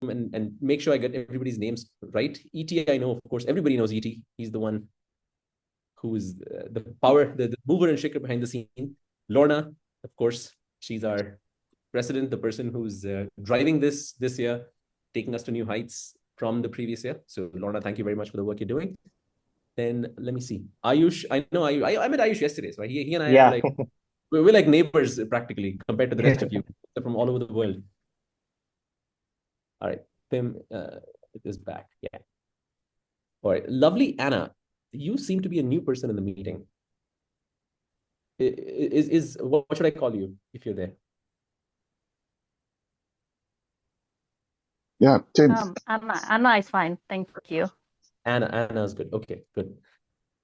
and make sure I get everybody's names right. E.T., I know, of course, everybody knows E.T. He's the one who is the power, the mover and shaker behind the scene. Lorna, of course, she's our president, the person who's driving this year, taking us to new heights from the previous year. So Lorna, thank you very much for the work you're doing. Then let me see. Ayush, I know I met Ayush yesterday, so he and I are like, we're like neighbors practically compared to the rest of you from all over the world. All right, Tim is back. Yeah. All right, lovely Anna. You seem to be a new person in the meeting. What should I call you if you're there? Yeah, Tim. Anna is fine. Thank you. Anna is good. Okay, good.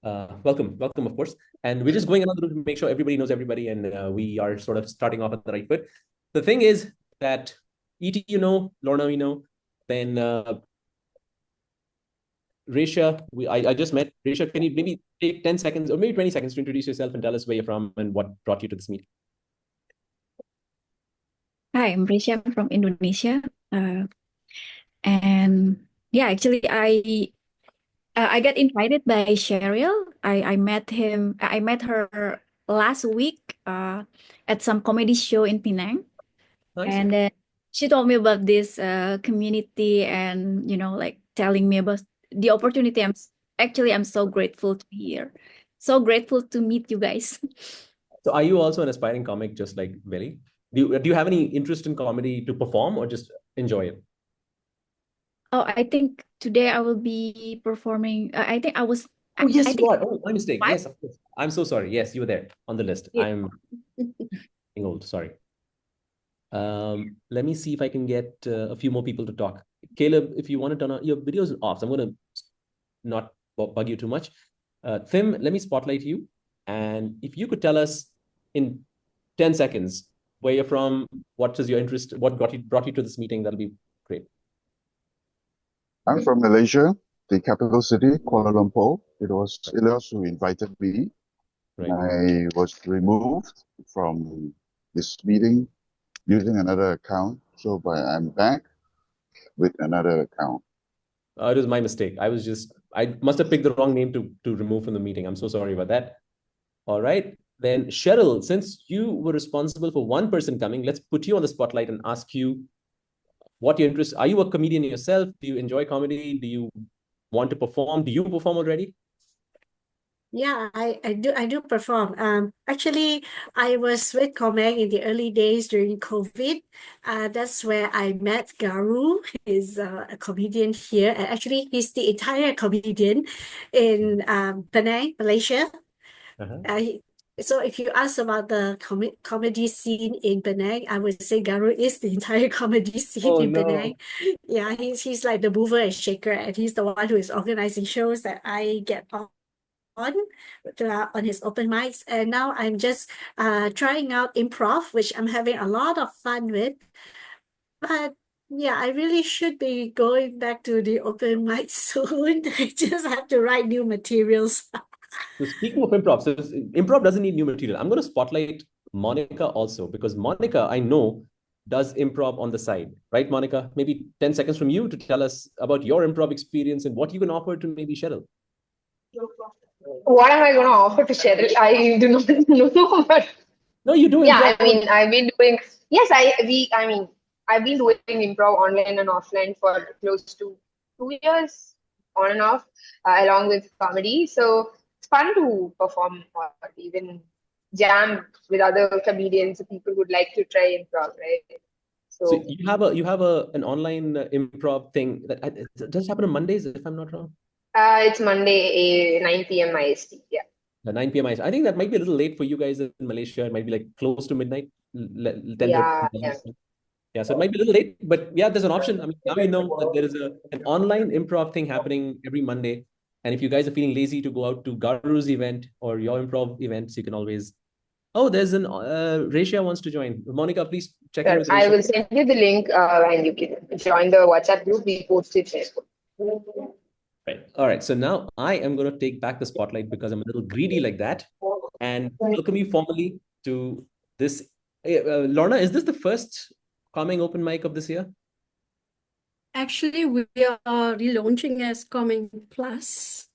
Welcome, of course. And we're just going around the room to make sure everybody knows everybody, and we are sort of starting off at the right foot. The thing is that E.T., you know, Lorna, we know. Then Resha, I just met. Resha, can you maybe take 10 seconds or maybe 20 seconds to introduce yourself and tell us where you're from and what brought you to this meeting? Hi, I'm Resha. I'm from Indonesia. And yeah, actually, I got invited by Cheryl. I met her last week at some comedy show in Penang. Nice. And then she told me about this community and, like telling me about the opportunity. I'm so grateful to hear. So grateful to meet you guys. So are you also an aspiring comic just like Billy? Do you have any interest in comedy to perform or just enjoy it? Oh, I think today I will be performing. I think I was. Oh, yes, I you think are. Oh, my mistake. five. Yes, of course. I'm so sorry. Yes, you were there on the list. Yeah. I'm getting old. Sorry. Let me see if I can get a few more people to talk. Caleb, if you want to turn on your videos off, so I'm going to not bug you too much. Tim, let me spotlight you. And if you could tell us in 10 seconds where you're from, what is your interest, what brought you to this meeting, that'll be great. I'm from Malaysia, the capital city, Kuala Lumpur. It was Ilyas who invited me. Right. I was removed from this meeting using another account. So I'm back with another account. It was my mistake. I must have picked the wrong name to remove from the meeting. I'm so sorry about that. All right. Then Cheryl, since you were responsible for one person coming, let's put you on the spotlight and ask you what your interest. Are you a comedian yourself? Do you enjoy comedy? Do you want to perform? Do you perform already? Yeah, I do perform. Actually, I was with Comeng in the early days during COVID. That's where I met Garu. He's a comedian here, and actually, he's the entire comedian in Penang, Malaysia. So if you ask about the comedy scene in Penang, I would say Garu is the entire comedy scene in Penang. Yeah, he's like the mover and shaker, and he's the one who is organizing shows that I get on his open mics. And now I'm just trying out improv, which I'm having a lot of fun with. But yeah, I really should be going back to the open mic soon. I just have to write new materials. So speaking of improv, so improv doesn't need new material. I'm going to spotlight Monica also, because Monica, I know, does improv on the side, right, Monica? Maybe 10 seconds from you to tell us about your improv experience and what you can offer to maybe Cheryl. What am I going to offer to Cheryl? I do not know, but no, you do. Yeah, I mean, I've been doing. Yes, I've been doing improv online and offline for close to 2 years, on and off, along with comedy. So it's fun to perform or even jam with other comedians, people who'd like to try improv, right? So you have an online improv thing that it does happen on Mondays, if I'm not wrong. It's Monday, 9 p.m. IST. Yeah. The 9 p.m. IST. I think that might be a little late for you guys in Malaysia. It might be like close to midnight. 10 Yeah. Yeah, so it might be a little late, but yeah, there's an option. I mean, now you know that there is an online improv thing happening every Monday. And if you guys are feeling lazy to go out to Garu's event or your improv events, you can always. Oh, there's an Resha wants to join. Monica, please check in with Resha. I will send you the link and you can join the WhatsApp group. We posted there. Right. All right. So now I am going to take back the spotlight because I'm a little greedy like that, and welcome you formally to this. Lorna, is this the first Comeng open mic of this year? Actually, we are relaunching as Comeng Plus.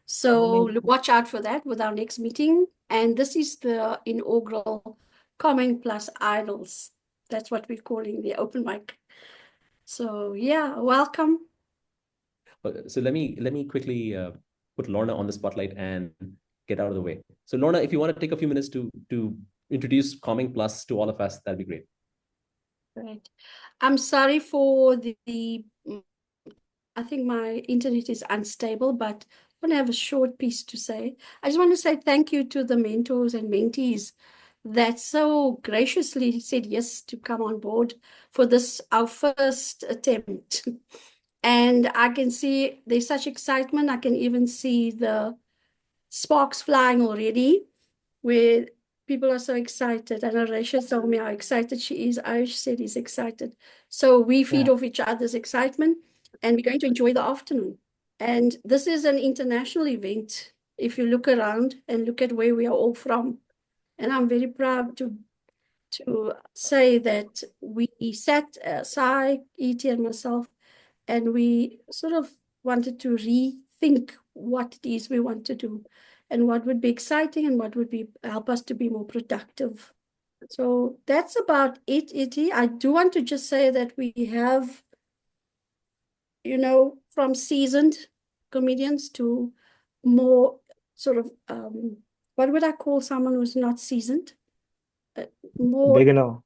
So watch out for that with our next meeting. And this is the inaugural Comeng Plus Idols. That's what we're calling the open mic. So yeah, welcome. So let me quickly put Lorna on the spotlight and get out of the way. So Lorna, if you want to take a few minutes to introduce Coming Plus to all of us, that'd be great. Right. I'm sorry for I think my internet is unstable, but I want to have a short piece to say. I just want to say thank you to the mentors and mentees that so graciously said yes to come on board for this, our first attempt. And I can see there's such excitement. I can even see the sparks flying already, where people are so excited. And Arisha told me how excited she is. Arish said he's excited. So we feed off each other's excitement, and we're going to enjoy the afternoon. And this is an international event. If you look around and look at where we are all from, and I'm very proud to say that we sat, Sai, E.T. and myself, and we sort of wanted to rethink what it is we want to do and what would be exciting and what would be help us to be more productive. So that's about it, Iti. I do want to just say that we have, you know, from seasoned comedians to more sort of, what would I call someone who's not seasoned? More, Beginner.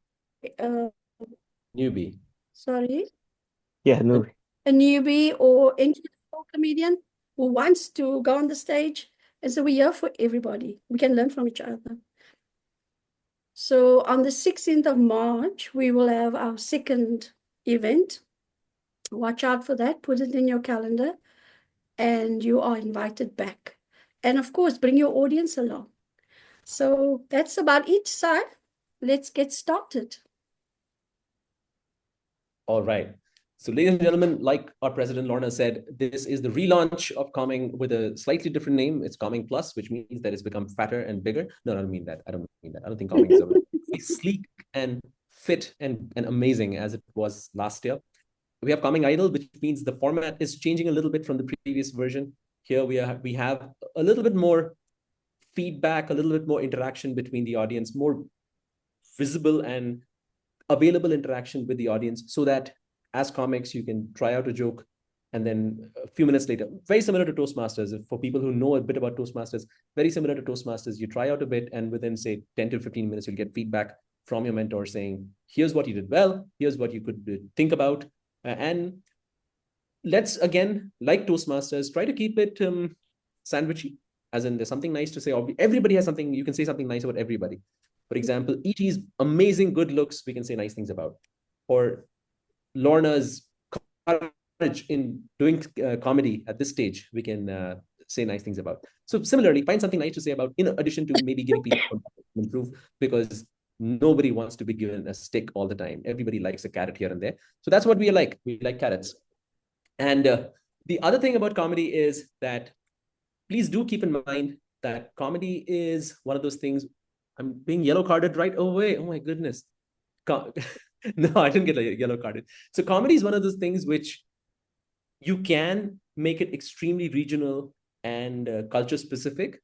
Newbie. sorry, Yeah, newbie. a newbie or entry-level comedian who wants to go on the stage. And so we're here for everybody. We can learn from each other. So on the 16th of March, we will have our second event. Watch out for that. Put it in your calendar. And you are invited back. And of course, bring your audience along. So that's about it, Sai. Let's get started. All right. So ladies and gentlemen, like our president Lorna said, this is the relaunch of Coming with a slightly different name. It's Coming Plus, which means that it's become fatter and bigger. No, I don't mean that. I don't mean that. I don't think Coming is sleek and fit and amazing as it was last year. We have Coming Idol, which means the format is changing a little bit from the previous version. Here we have a little bit more feedback, a little bit more interaction between the audience, more visible and available interaction with the audience, so that as comics, you can try out a joke and then a few minutes later, very similar to Toastmasters. For people who know a bit about Toastmasters, very similar to Toastmasters, you try out a bit and within say 10 to 15 minutes, you'll get feedback from your mentor saying, here's what you did well, here's what you could think about. And let's, again, like Toastmasters, try to keep it sandwichy, as in there's something nice to say. Everybody has something, you can say something nice about everybody. For example, E.T.'s amazing good looks, we can say nice things about. Or Lorna's courage in doing comedy at this stage, we can say nice things about. So similarly, find something nice to say about, in addition to maybe giving people improve, because nobody wants to be given a stick all the time. Everybody likes a carrot here and there. So that's what we like. We like carrots. And the other thing about comedy is that please do keep in mind that comedy is one of those things. I'm being yellow carded right away. Oh my goodness. No, I didn't get a yellow carded. So comedy is one of those things which you can make it extremely regional and culture specific.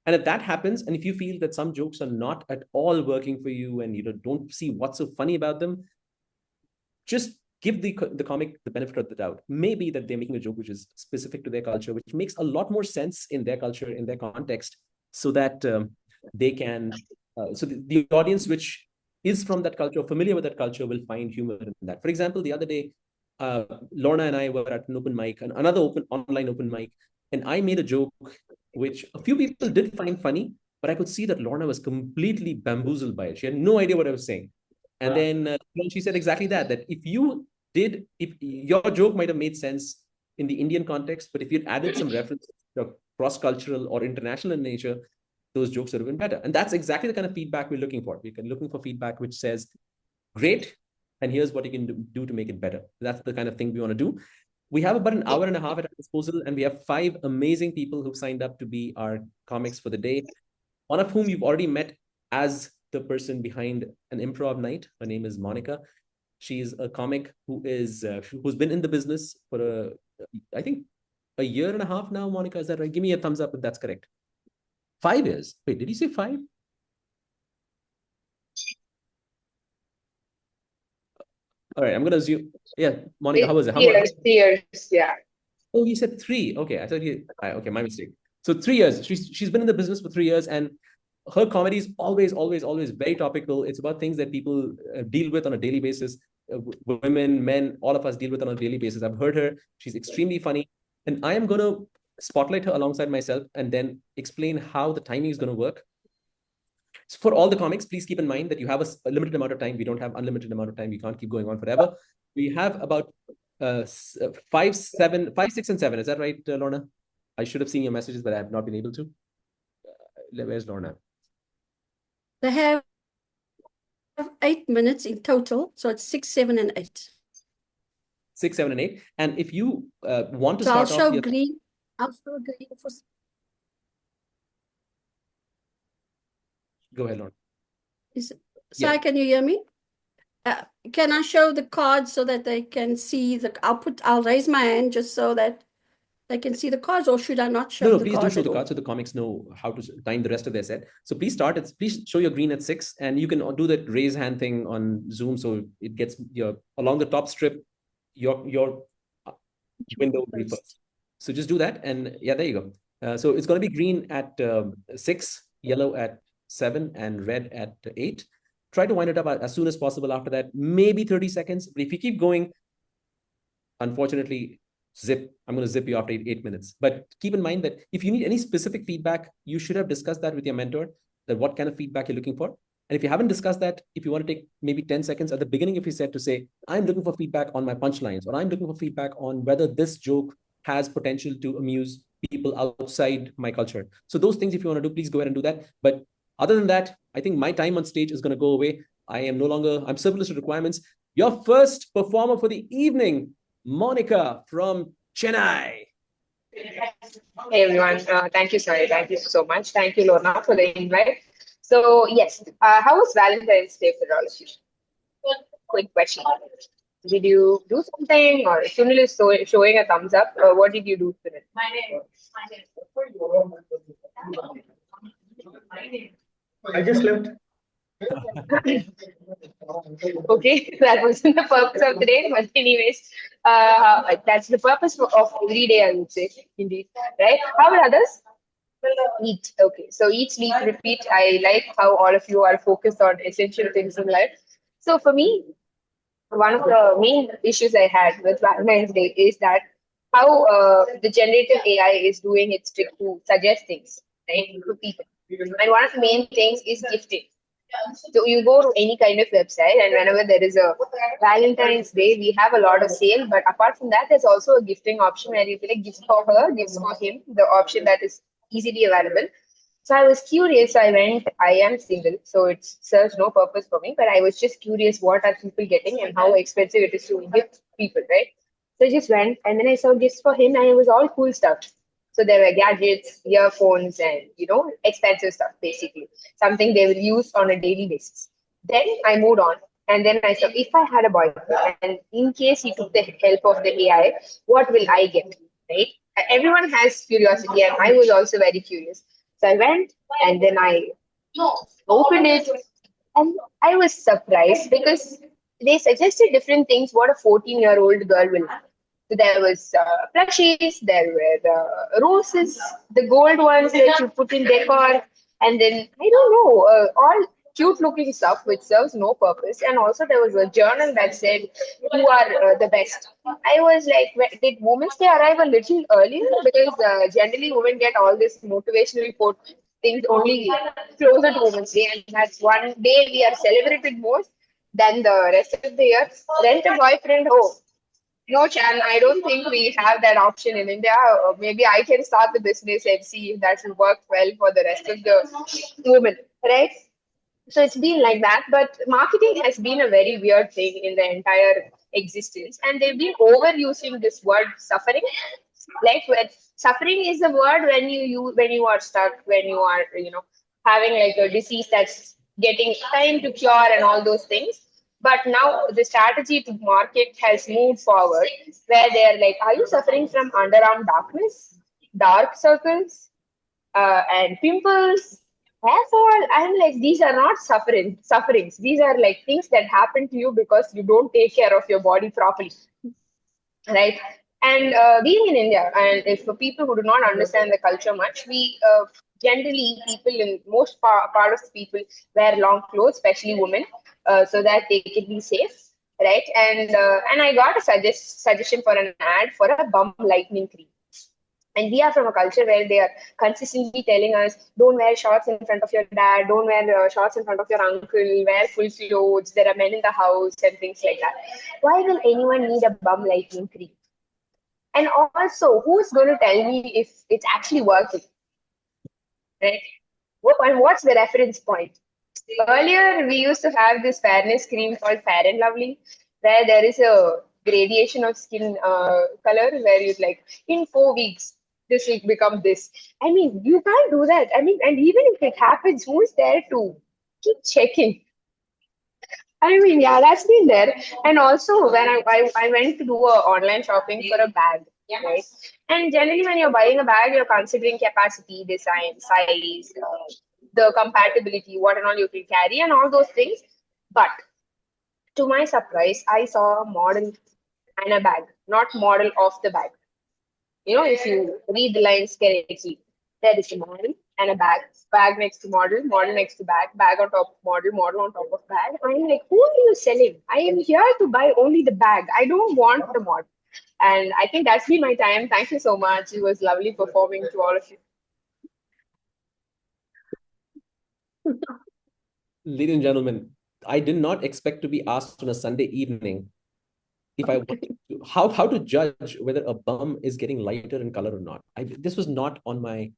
And if that happens, and if you feel that some jokes are not at all working for you and you don't see what's so funny about them, just give the comic the benefit of the doubt. Maybe that they're making a joke which is specific to their culture, which makes a lot more sense in their culture, in their context, so that they can, so the audience which is from that culture, familiar with that culture, will find humor in that. For example, the other day, Lorna and I were at an open mic, another online open mic, and I made a joke which a few people did find funny, but I could see that Lorna was completely bamboozled by it. She had no idea what I was saying. And then she said exactly that if your joke might have made sense in the Indian context, but if you'd added some references to cross-cultural or international in nature, those jokes would have been better. And that's exactly the kind of feedback we're looking for. We're looking for feedback which says, great, and here's what you can do to make it better. That's the kind of thing we want to do. We have about an hour and a half at our disposal, and we have 5 amazing people who've signed up to be our comics for the day, one of whom you've already met as the person behind an improv night. Her name is Monica. She's a comic who's been in the business for I think a year and a half now. Monica, is that right? Give me a thumbs up if that's correct. 5 years. Wait, did you say 5? All right, I'm going to assume. Yeah, Monica, how was it? 3 years, yeah. Oh, you said 3. Okay, I thought okay, my mistake. So 3 years. She's been in the business for 3 years, and her comedy is always very topical. It's about things that people deal with on a daily basis. Women, men, all of us deal with on a daily basis. I've heard her. She's extremely funny, and I am going to spotlight her alongside myself and then explain how the timing is going to work. So for all the comics, please keep in mind that you have a limited amount of time. We don't have unlimited amount of time. We can't keep going on forever. We have about 5, 6, and 7. Is that right, Lorna? I should have seen your messages, but I have not been able to. Where's Lorna? They have 8 minutes in total, so it's 6, 7, and 8. 6, 7, and 8. And if you want to So start I'll show off, green. I'll show green for. Go ahead, Lorna. Sai, can you hear me? Can I show the cards so that they can see the? I'll raise my hand just so that they can see the cards, or should I not show No, the please do cards show at the all? cards so the comics know how to time the rest of their set. So please start. Please show your green at 6, and you can do that raise hand thing on Zoom, so it gets along the top strip. Your window will be first. So just do that, and yeah, there you go. So it's going to be green at 6, yellow at 7, and red at 8. Try to wind it up as soon as possible after that, maybe 30 seconds. But if you keep going, unfortunately, I'm going to zip you after 8 minutes. But keep in mind that if you need any specific feedback, you should have discussed that with your mentor, that what kind of feedback you're looking for. And if you haven't discussed that, if you want to take maybe 10 seconds at the beginning, if you said to say, I'm looking for feedback on my punchlines, or I'm looking for feedback on whether this joke has potential to amuse people outside my culture. So those things, if you want to do, please go ahead and do that. But other than that, I think my time on stage is going to go away. I'm surplus to requirements. Your first performer for the evening, Monica from Chennai. Hey everyone, thank you, Sai. Thank you so much. Thank you, Lorna, for the invite. So yes, how was Valentine's Day for all of you? Quick question. Did you do something, or Sunil is showing a thumbs up? What did you do, Sunil? I just left. Okay, that wasn't the purpose of the day, but anyways, that's the purpose of every day, I would say, indeed, right? How about others? Eat. Okay, so eat, sleep, repeat. I like how all of you are focused on essential things in life. So for me, one of the main issues I had with Valentine's Day is that how the generative AI is doing its trick to suggest things, right, to people. And one of the main things is gifting. So you go to any kind of website, and whenever there is a Valentine's Day, we have a lot of sale. But apart from that, there's also a gifting option where you get gifts for her, gifts for him, the option that is easily available. So I was curious. I went. I am single, so it serves no purpose for me. But I was just curious, what are people getting and how expensive it is to gift people, right? So I just went, and then I saw gifts for him, and it was all cool stuff. So there were gadgets, earphones, and expensive stuff, basically something they will use on a daily basis. Then I moved on, and then I said, if I had a boyfriend, and in case he took the help of the AI, what will I get? Right? Everyone has curiosity, and I was also very curious. So I went, and then I opened it, and I was surprised because they suggested different things what a 14-year-old girl will have. So there was plushies, there were roses, the gold ones that you put in decor, and then I don't know, all cute-looking stuff which serves no purpose. And also there was a journal that said, "You are the best." I was like, did Women's Day arrive a little earlier? Because generally women get all this motivational quote things only closer to Women's Day, and that's one day we are celebrated most than the rest of the year. Rent a boyfriend, oh. No, Chan, I don't think we have that option in India. Maybe I can start the business and see if that will work well for the rest of the women, right? So it's been like that. But marketing has been a very weird thing in the entire existence. And they've been overusing this word suffering. Like when suffering is a word when you are stuck, when you are, having like a disease that's getting time to cure and all those things. But now the strategy to market has moved forward where they're like, are you suffering from underarm darkness, dark circles, and pimples, hair fall? I'm like, these are not sufferings. These are like things that happen to you because you don't take care of your body properly, right? And being in India, and if for people who do not understand the culture much, we generally people in most part of the people wear long clothes, especially women, so that they can be safe, right? And I got a suggestion for an ad for a bum lightening cream. And we are from a culture where they are consistently telling us, don't wear shorts in front of your dad, don't wear shorts in front of your uncle, wear full clothes, there are men in the house, and things like that. Why will anyone need a bum lightening cream? And also, who's going to tell me if it's actually working? Right? And what's the reference point? Earlier, we used to have this fairness cream called Fair and Lovely, where there is a gradation of skin color where you like in 4 weeks this will become this. I mean, you can't do that. I mean, and even if it happens, who's there to keep checking? I mean, yeah, that's been there. And also, when I went to do a online shopping for a bag, right? And generally, when you're buying a bag, you're considering capacity, design, size, the compatibility, what and all you can carry, and all those things. But to my surprise, I saw a model and a bag, not model of the bag. You know, if you read the lines correctly, there is a model and a bag next to model next to bag on top of model on top of bag. I'm like, who are you selling? I am here to buy only the bag. I don't want the model. And I think that's been my time. Thank you so much. It was lovely performing to all of you. Ladies and gentlemen, I did not expect to be asked on a Sunday evening if I wanted to, how to judge whether a bum is getting lighter in color or not. This was not on my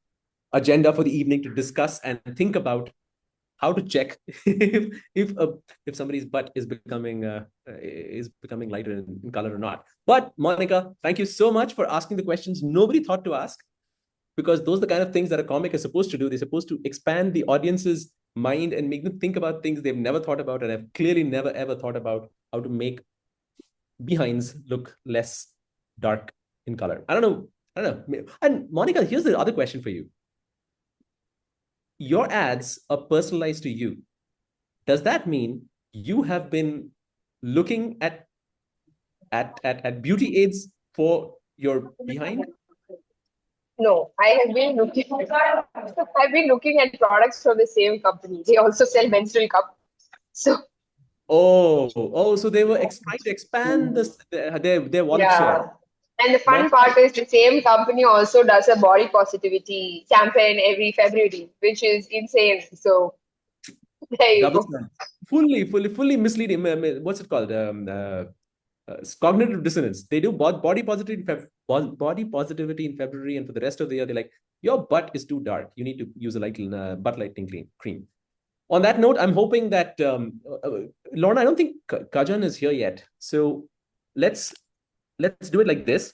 agenda for the evening to discuss and think about how to check if somebody's butt is becoming lighter in color or not. But Monica, thank you so much for asking the questions nobody thought to ask, because those are the kind of things that a comic is supposed to do. They're supposed to expand the audience's mind and make them think about things they've never thought about and have clearly never ever thought about how to make behinds look less dark in color. I don't know. And Monica, here's the other question for you. Your ads are personalized to you. Does that mean you have been looking at beauty aids for your behind? No, I've been looking at products from the same company. They also sell menstrual cup. So so they were trying to expand their wallet share. And the fun part is the same company also does a body positivity campaign every February, which is insane. So there you go. Fully misleading. What's it called? Cognitive dissonance. They do body positivity in February, and for the rest of the year, they're like, your butt is too dark. You need to use a light butt lightening cream. On that note, I'm hoping that Lorna, I don't think Kajan is here yet. So let's do it like this.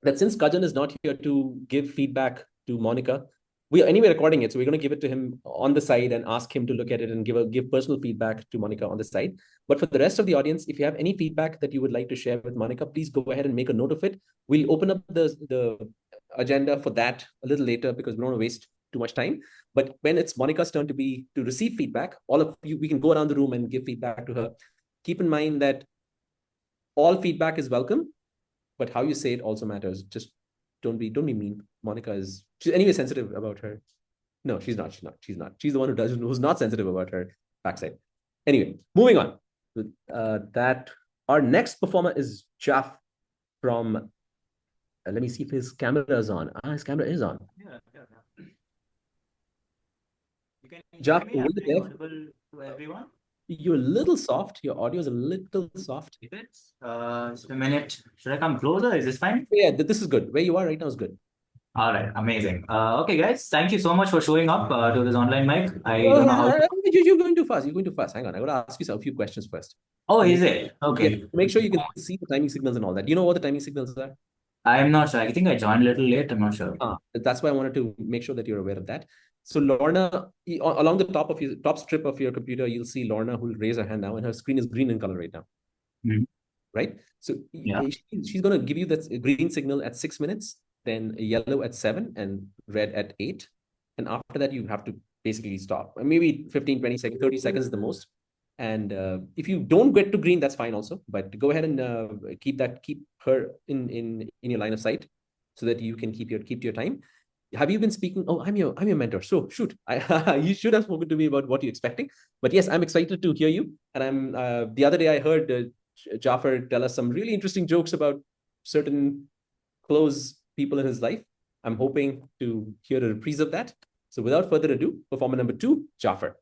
That since Kajan is not here to give feedback to Monica, we are anyway recording it, so we're going to give it to him on the side and ask him to look at it and give personal feedback to Monica on the side. But for the rest of the audience, if you have any feedback that you would like to share with Monica, please go ahead and make a note of it. We'll open up the agenda for that a little later because we don't want to waste too much time. But when it's Monica's turn to receive feedback, all of you, we can go around the room and give feedback to her. Keep in mind that all feedback is welcome, but how you say it also matters. Just don't be mean. Monica she's anyway sensitive about her. No, she's not. She's the one who's not sensitive about her backside. Anyway, moving on. That our next performer is Jaff from. Let me see if his camera is on. His camera is on. Yeah. You can Jaff, hear me? Am I audible to everyone? You're a little soft. Your audio is a little soft. Is it? Just a minute. Should I come closer? Is this fine? Yeah, this is good. Where you are right now is good. All right, amazing. Okay, guys, thank you so much for showing up to this online mic. I don't know how. You're going too fast. You're going too fast. Hang on. I got to ask you a few questions first. Oh, is it? Okay. Yeah, make sure you can see the timing signals and all that. Do you know what the timing signals are? I'm not sure. I think I joined a little late. I'm not sure. That's why I wanted to make sure that you're aware of that. So Lorna, along the top of your top strip of your computer, you'll see Lorna who will raise her hand now, and her screen is green in color right now. Mhm. Right? So Yeah. she's going to give you that green signal at 6 minutes, then yellow at 7, and red at 8. And after that, you have to basically stop. Maybe 15, 20 seconds, 30 seconds is the most. And if you don't get to green, that's fine also. But go ahead and keep her in your line of sight so that you can keep your time. Have you been speaking? Oh, I'm your mentor. So shoot, you should have spoken to me about what you're expecting. But yes, I'm excited to hear you. And I'm the other day I heard Jaffer tell us some really interesting jokes about certain close people in his life. I'm hoping to hear a reprise of that. So without further ado, performer number 2, Jaffer.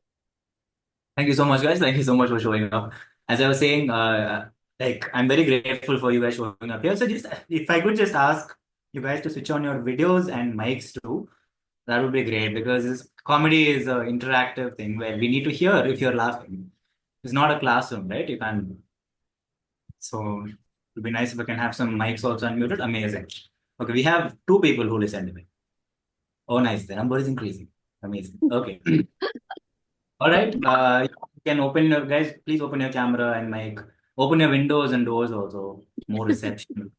Thank you so much, guys. Thank you so much for showing up. As I was saying, like I'm very grateful for you guys showing up here. So just if I could just ask you guys to switch on your videos and mics too, that would be great because this comedy is an interactive thing where we need to hear if you're laughing. It's not a classroom, right? You can. So it would be nice if we can have some mics also unmuted. Amazing. Okay, we have 2 people who listen to me. Oh, nice. The number is increasing. Amazing. Okay. All right. You can open your guys. Please open your camera and mic. Open your windows and doors also. More reception.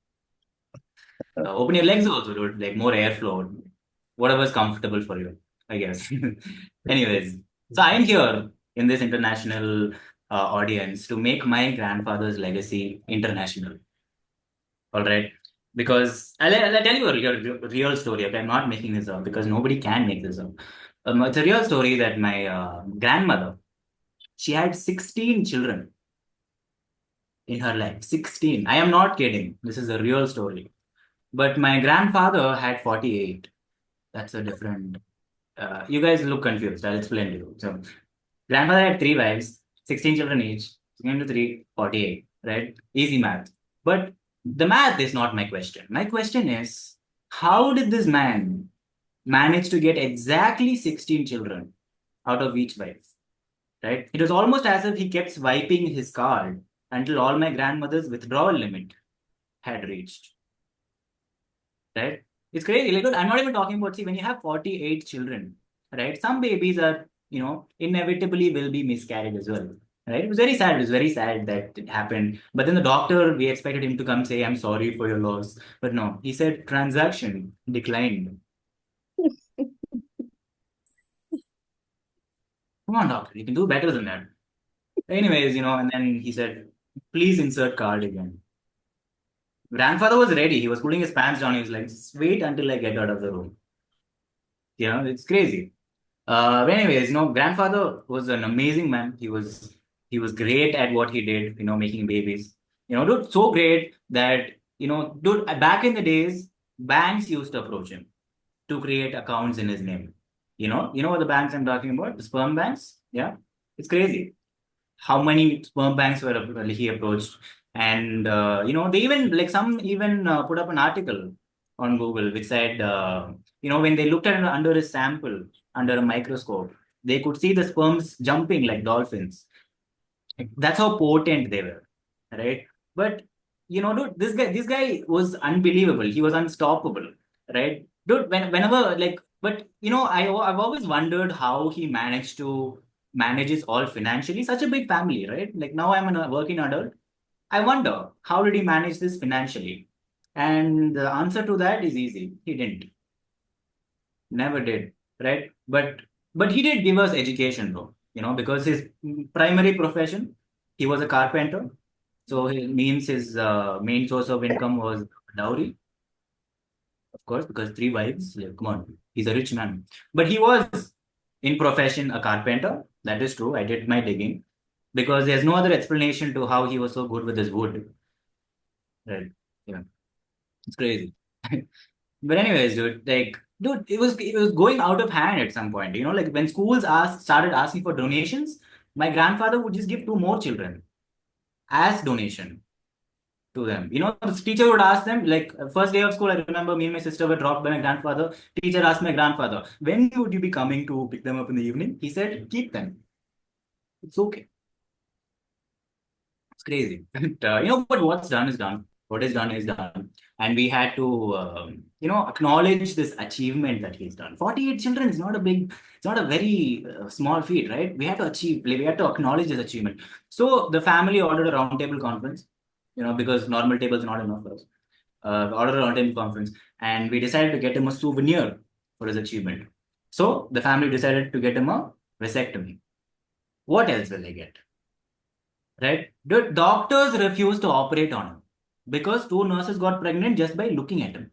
Open your legs also, dude. Like more airflow. Whatever's comfortable for you, I guess. Anyways, so I am here in this international audience to make my grandfather's legacy international. All right. Because I'll tell you a real story. Okay? I'm not making this up because nobody can make this up. It's a real story that my grandmother, she had 16 children in her life. 16. I am not kidding. This is a real story. But my grandfather had 48. That's a different. You guys look confused. I'll explain to you. So, grandfather had 3 wives, 16 children each. 6 into 3, 48. Right? Easy math. But the math is not my question. My question is, how did this man manage to get exactly 16 children out of each wife? Right? It was almost as if he kept swiping his card until all my grandmother's withdrawal limit had reached. Right? It's crazy. Like, I'm not even talking about, see, when you have 48 children, right? Some babies are, inevitably will be miscarried as well. Right? It was very sad. It was very sad that it happened. But then the doctor, we expected him to come say, I'm sorry for your loss. But no, he said transaction declined. Come on, doctor, you can do better than that. Anyways, and then he said, please insert card again. Grandfather was ready. He was pulling his pants down. He was like, just wait until I get out of the room. It's crazy. Anyways, grandfather was an amazing man. He was great at what he did, making babies. Dude, so great that, dude, back in the days, banks used to approach him to create accounts in his name. You know what the banks I'm talking about? The sperm banks? Yeah. It's crazy how many sperm banks were he approached. And, they even, like some even put up an article on Google which said, when they looked at it under his sample, under a microscope, they could see the sperms jumping like dolphins. That's how potent they were, right? But, dude, this guy was unbelievable. He was unstoppable, right? Dude, whenever, like, but, I've always wondered how he managed to manages all financially. Such a big family, right? Like now I'm a working adult. I wonder, how did he manage this financially? And the answer to that is easy. He didn't. Never did, right? But he did give us education though, because his primary profession, he was a carpenter. So it means his main source of income was dowry, of course, because 3 wives, like, come on, he's a rich man. But he was in profession a carpenter. That is true. I did my digging because there's no other explanation to how he was so good with his wood. Right. Yeah. It's crazy. But anyways, dude, it was going out of hand at some point. Like when schools started asking for donations, my grandfather would just give 2 more children as donation to them. The teacher would ask them, like, first day of school, I remember me and my sister were dropped by my grandfather. Teacher asked my grandfather, when would you be coming to pick them up in the evening? He said, keep them. It's okay. It's crazy. But what's done is done. What is done is done. And we had to, acknowledge this achievement that he's done. 48 children is not a it's not a very small feat, right? We had to we had to acknowledge this achievement. So the family ordered a roundtable conference, because normal tables are not enough for us. Ordered a roundtable conference, and we decided to get him a souvenir for his achievement. So the family decided to get him a vasectomy. What else will they get? Right? The doctors refused to operate on him because 2 nurses got pregnant just by looking at him.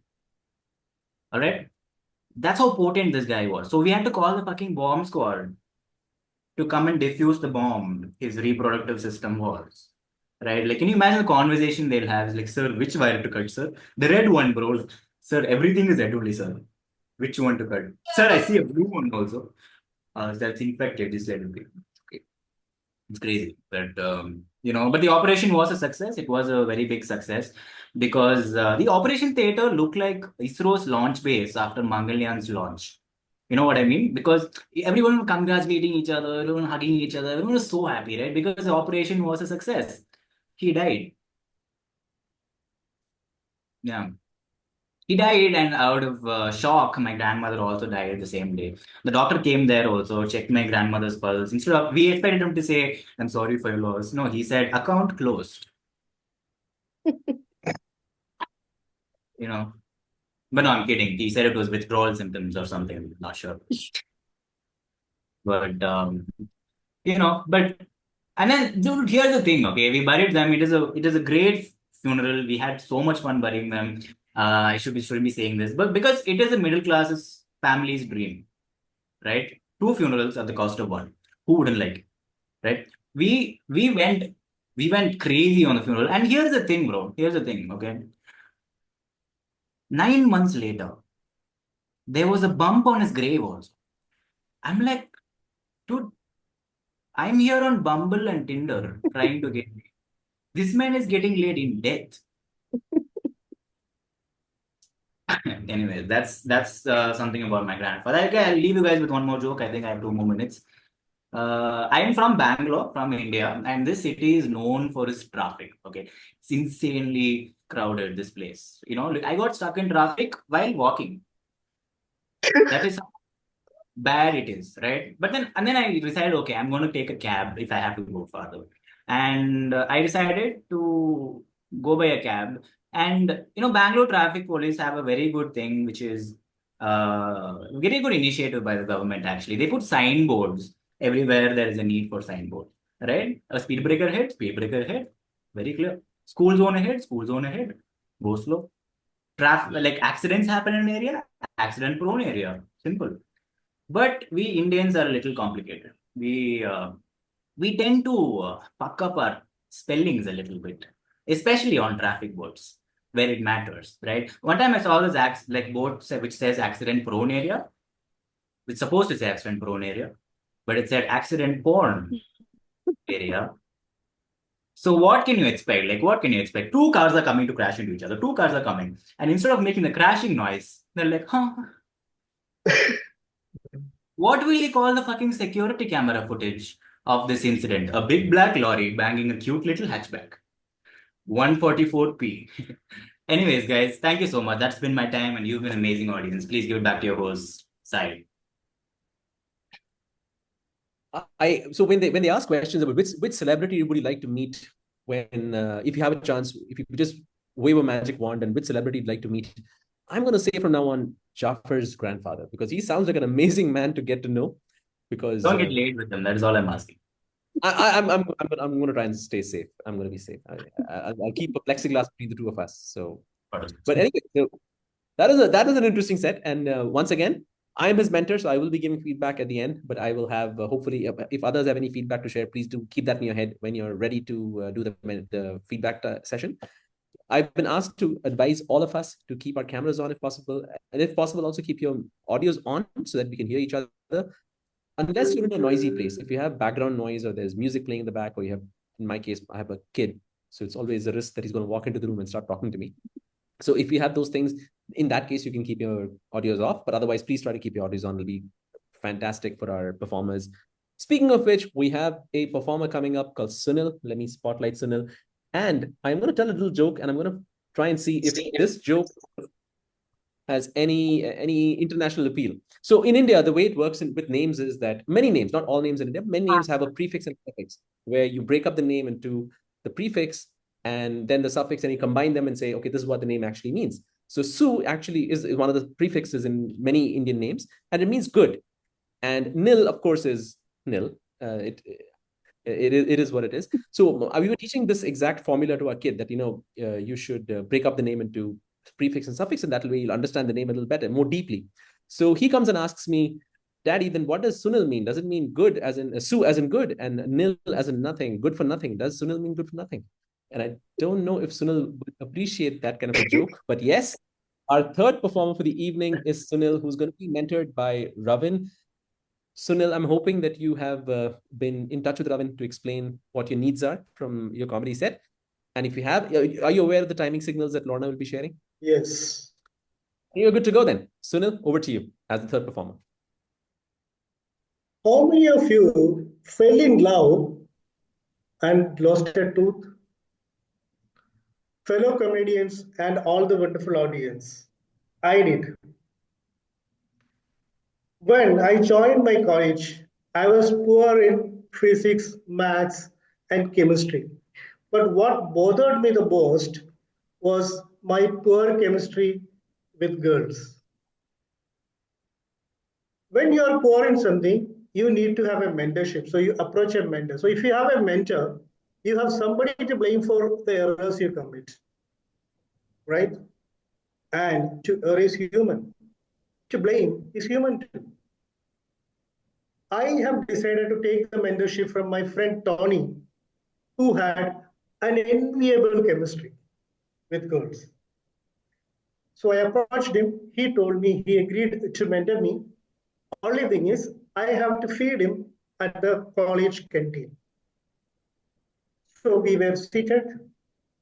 All right? That's how potent this guy was. So we had to call the fucking bomb squad to come and defuse the bomb his reproductive system was. Right? Like, can you imagine the conversation they'll have? It's like, sir, which wire to cut, sir? The red one, bro. Sir, everything is red only, sir. Which one to cut? Sir, I see a blue one also. That's infected. Just let it be. Okay. It's crazy. But, but the operation was a success. It was a very big success because the operation theater looked like ISRO's launch base after Mangalyaaan's launch. You know what I mean? Because everyone was congratulating each other, everyone hugging each other, everyone was so happy, right? Because the operation was a success. He died. Yeah. He died, and out of shock, my grandmother also died the same day. The doctor came there also, checked my grandmother's pulse. Instead of, we expected him to say, I'm sorry for your loss. No, he said, account closed. But no, I'm kidding. He said it was withdrawal symptoms or something. I'm not sure. But, and then, dude, here's the thing, okay? We buried them. It is a great funeral. We had so much fun burying them. I shouldn't be saying this, but because it is a middle class family's dream, right? 2 funerals at the cost of 1. Who wouldn't like it, right? We went crazy on the funeral. And here's the thing, bro. Here's the thing, okay? 9 months later, there was a bump on his grave also. I'm like, dude, I'm here on Bumble and Tinder trying to get laid. This man is getting laid in death. Anyway, that's something about my grandfather. I'll leave you guys with one more joke. I think I have 2 more minutes. I'm from Bangalore, from India, and this city is known for its traffic. Okay, it's insanely crowded. This place, I got stuck in traffic while walking. That is how bad it is, right? But then I decided, okay, I'm going to take a cab if I have to go further, and I decided to go by a cab. And Bangalore traffic police have a very good thing, which is very good initiative by the government. Actually, they put signboards everywhere there is a need for signboard, right? A speed breaker ahead, very clear. School zone ahead, go slow. Traffic, like accidents happen in an area, accident prone area, simple. But we Indians are a little complicated. We tend to fuck up our spellings a little bit, especially on traffic boards where it matters, right? One time I saw this board which says accident prone area. It's supposed to say accident prone area, but it said accident porn area. So what can you expect? Like, what can you expect? 2 cars are coming to crash into each other. 2 cars are coming. And instead of making the crashing noise, they're like, huh? What will you call the fucking security camera footage of this incident? A big black lorry banging a cute little hatchback. 144p. Anyways, guys, thank you so much. That's been my time, and you've been an amazing audience. Please give it back to your host, Sai. So when they ask questions about which celebrity would you like to meet when if you have a chance, if you just wave a magic wand, and which celebrity you'd like to meet, I'm going to say from now on Jafar's grandfather, because he sounds like an amazing man to get to know. Because don't get laid with him. That is all I'm asking. I'm going to try and stay safe. I'm going to be safe. I'll keep a plexiglass between the 2 of us. So, but anyway, so that is an interesting set. And once again, I am his mentor, so I will be giving feedback at the end. But I will have hopefully, if others have any feedback to share, please do keep that in your head when you're ready to do the feedback session. I've been asked to advise all of us to keep our cameras on if possible, and if possible, also keep your audios on so that we can hear each other. Unless you're in a noisy place, if you have background noise or there's music playing in the back, or you have, in my case, I have a kid, so it's always a risk that he's going to walk into the room and start talking to me. So if you have those things, in that case, you can keep your audios off, but otherwise, please try to keep your audios on. It'll be fantastic for our performers. Speaking of which, we have a performer coming up called Sunil. Let me spotlight Sunil. And I'm going to tell a little joke, and I'm going to try and see if this joke has any international appeal. So in India, the way it works with names is that many names, not all names in India, many names have a prefix and suffix, where you break up the name into the prefix and then the suffix, and you combine them and say, okay, this is what the name actually means. So Su actually is one of the prefixes in many Indian names, and it means good. And nil, of course, is nil. It is what it is. So we were teaching this exact formula to our kid that, you should break up the name into prefix and suffix, and that way you'll understand the name a little better, more deeply. So he comes and asks me, Daddy, then what does Sunil mean? Does it mean good as in Su as in good and nil as in nothing, good for nothing? Does Sunil mean good for nothing? And I don't know if Sunil would appreciate that kind of a joke, but yes, our third performer for the evening is Sunil, who's going to be mentored by Ravin. Sunil, I'm hoping that you have been in touch with Ravin to explain what your needs are from your comedy set. And if you have, are you aware of the timing signals that Lorna will be sharing? Yes. You're good to go then. Sunil, over to you as the third performer. How many of you fell in love and lost a tooth? Fellow comedians and all the wonderful audience, I did. When I joined my college, I was poor in physics, maths, and chemistry. But what bothered me the most was my poor chemistry with girls. When you are poor in something, you need to have a mentorship. So you approach a mentor. So if you have a mentor, you have somebody to blame for the errors you commit, right? And to err is human. To blame is human too. I have decided to take the mentorship from my friend Tony, who had an enviable chemistry with girls. So I approached him. He told me he agreed to mentor me. Only thing is, I have to feed him at the college canteen. So we were seated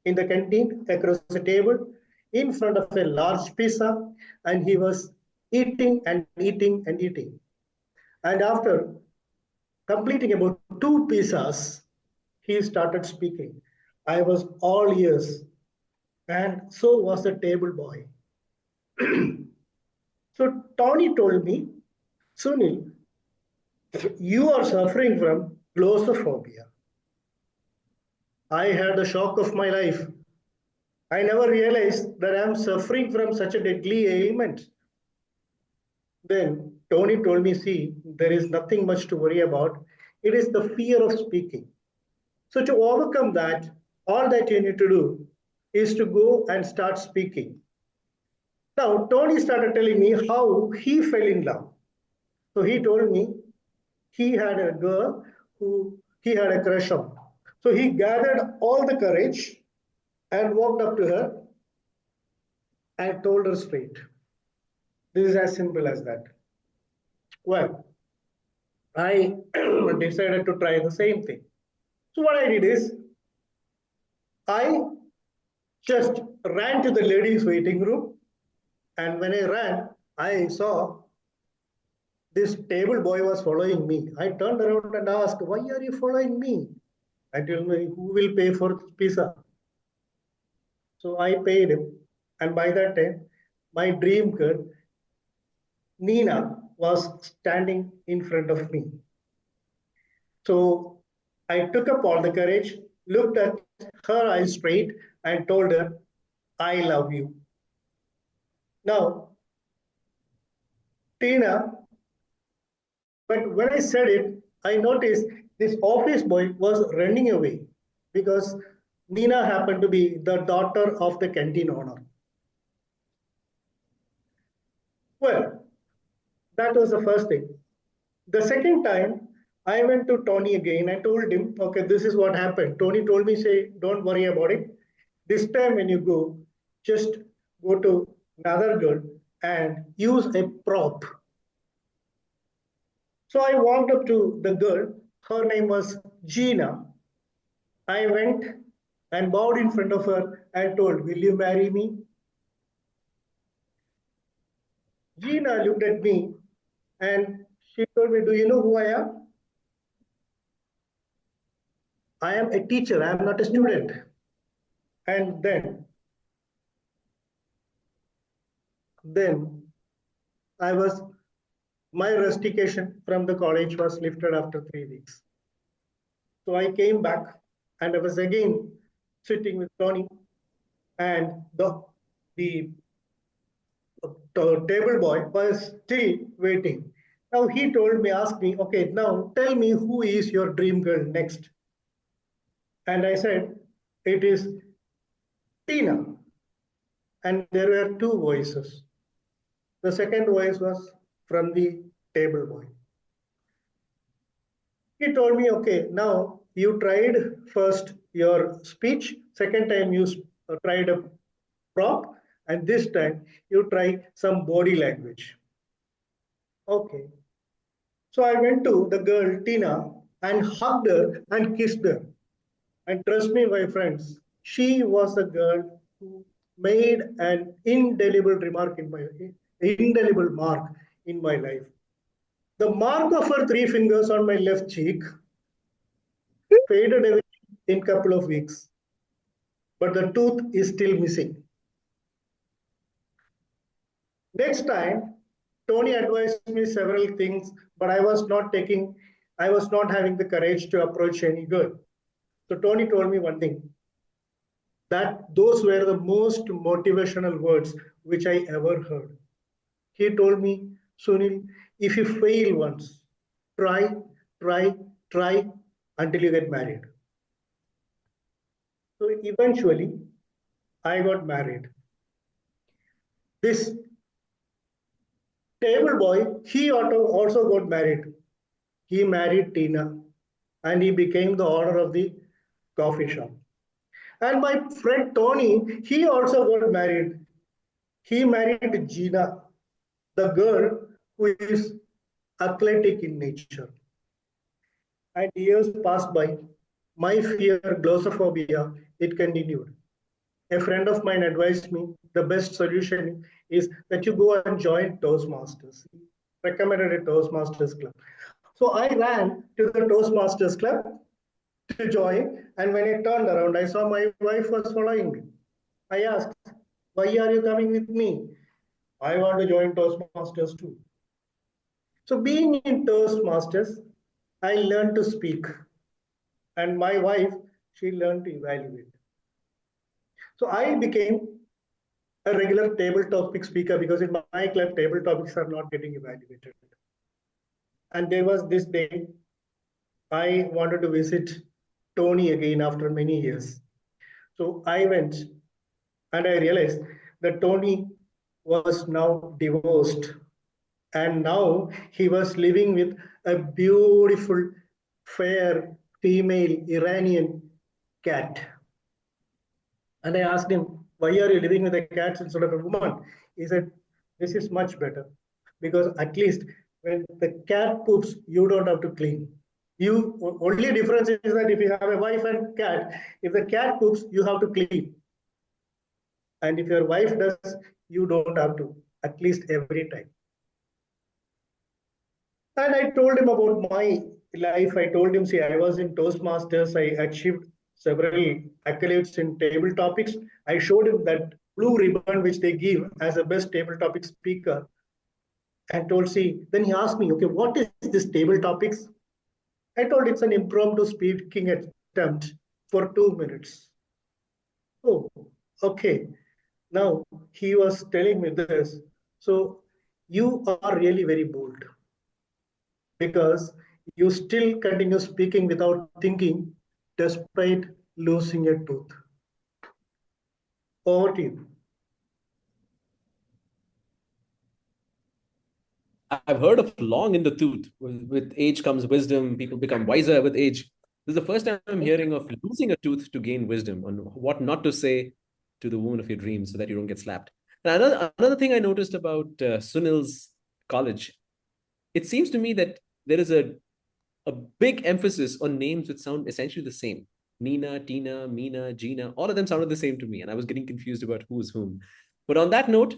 in the canteen across the table in front of a large pizza, and he was eating and eating and eating. And after completing about 2 pizzas, he started speaking. I was all ears, and so was the table boy. So Tony told me, Sunil, you are suffering from glossophobia. I had the shock of my life. I never realized that I'm suffering from such a deadly ailment. Then Tony told me, see, there is nothing much to worry about. It is the fear of speaking. So to overcome that, all that you need to do is to go and start speaking. Now, Tony started telling me how he fell in love. So he told me he had a girl who he had a crush on. So he gathered all the courage and walked up to her and told her straight. This is as simple as that. Well, I decided to try the same thing. So what I did is, I just ran to the ladies' waiting room. And when I ran, I saw this table boy was following me. I turned around and asked, why are you following me? I told me, who will pay for pizza? So I paid him. And by that time, my dream girl, Nina, was standing in front of me. So I took up all the courage, looked at her eyes straight, and told her, I love you. Now, Tina, but when I said it, I noticed this office boy was running away because Nina happened to be the daughter of the canteen owner. Well, that was the first thing. The second time, I went to Tony again and told him, okay, this is what happened. Tony told me, say, don't worry about it. This time when you go, just go to another girl and use a prop. So I walked up to the girl. Her name was Gina. I went and bowed in front of her and told, will you marry me? Gina looked at me and she told me, do you know who I am? I am a teacher. I am not a student. And then Then my rustication from the college was lifted after 3 weeks. So I came back and I was again sitting with Tony, and the table boy was still waiting. Now he asked me, okay, now tell me who is your dream girl next? And I said, it is Tina. And there were two voices. The second voice was from the table boy. He told me, okay, now you tried first your speech, second time you tried a prop, and this time you try some body language. Okay. So I went to the girl, Tina, and hugged her and kissed her. And trust me, my friends, she was the girl who made an indelible mark in my life. The mark of her 3 fingers on my left cheek faded away in a couple of weeks, but the tooth is still missing. Next time, Tony advised me several things, but I was not having the courage to approach any girl. So Tony told me one thing, that those were the most motivational words which I ever heard. He told me, Sunil, if you fail once, try until you get married. So eventually, I got married. This table boy, he also got married. He married Tina, and he became the owner of the coffee shop. And my friend Tony, he also got married. He married Gina, the girl who is athletic in nature. And years passed by. My fear, glossophobia, it continued. A friend of mine advised me the best solution is that you go and join Toastmasters. He recommended a Toastmasters club. So I ran to the Toastmasters club to join, and when I turned around, I saw my wife was following me. I asked, why are you coming with me? I want to join Toastmasters too. So being in Toastmasters, I learned to speak. And my wife, she learned to evaluate. So I became a regular table topic speaker because in my club, table topics are not getting evaluated. And there was this day, I wanted to visit Tony again after many years. So I went and I realized that Tony was now divorced. And now he was living with a beautiful, fair, female Iranian cat. And I asked him, why are you living with a cat instead of a woman? He said, this is much better because at least when the cat poops, you don't have to clean. Only difference is that if you have a wife and cat, if the cat poops, you have to clean. And if your wife does, you don't have to, at least every time. And I told him about my life. I told him, see, I was in Toastmasters. I achieved several accolades in table topics. I showed him that blue ribbon which they give as a best table topic speaker. And told, see, then he asked me, okay, what is this table topics? I told it's an impromptu speaking attempt for 2 minutes. Oh, okay. Now he was telling me this. So you are really very bold because you still continue speaking without thinking despite losing a tooth. Over to you. I've heard of long in the tooth. With age comes wisdom. People become wiser with age. This is the first time I'm hearing of losing a tooth to gain wisdom on what not to say to the woman of your dreams so that you don't get slapped. And another thing I noticed about Sunil's college, it seems to me that there is a big emphasis on names which sound essentially the same. Nina, Tina, Meena, Gina, all of them sounded the same to me. And I was getting confused about who's whom. But on that note,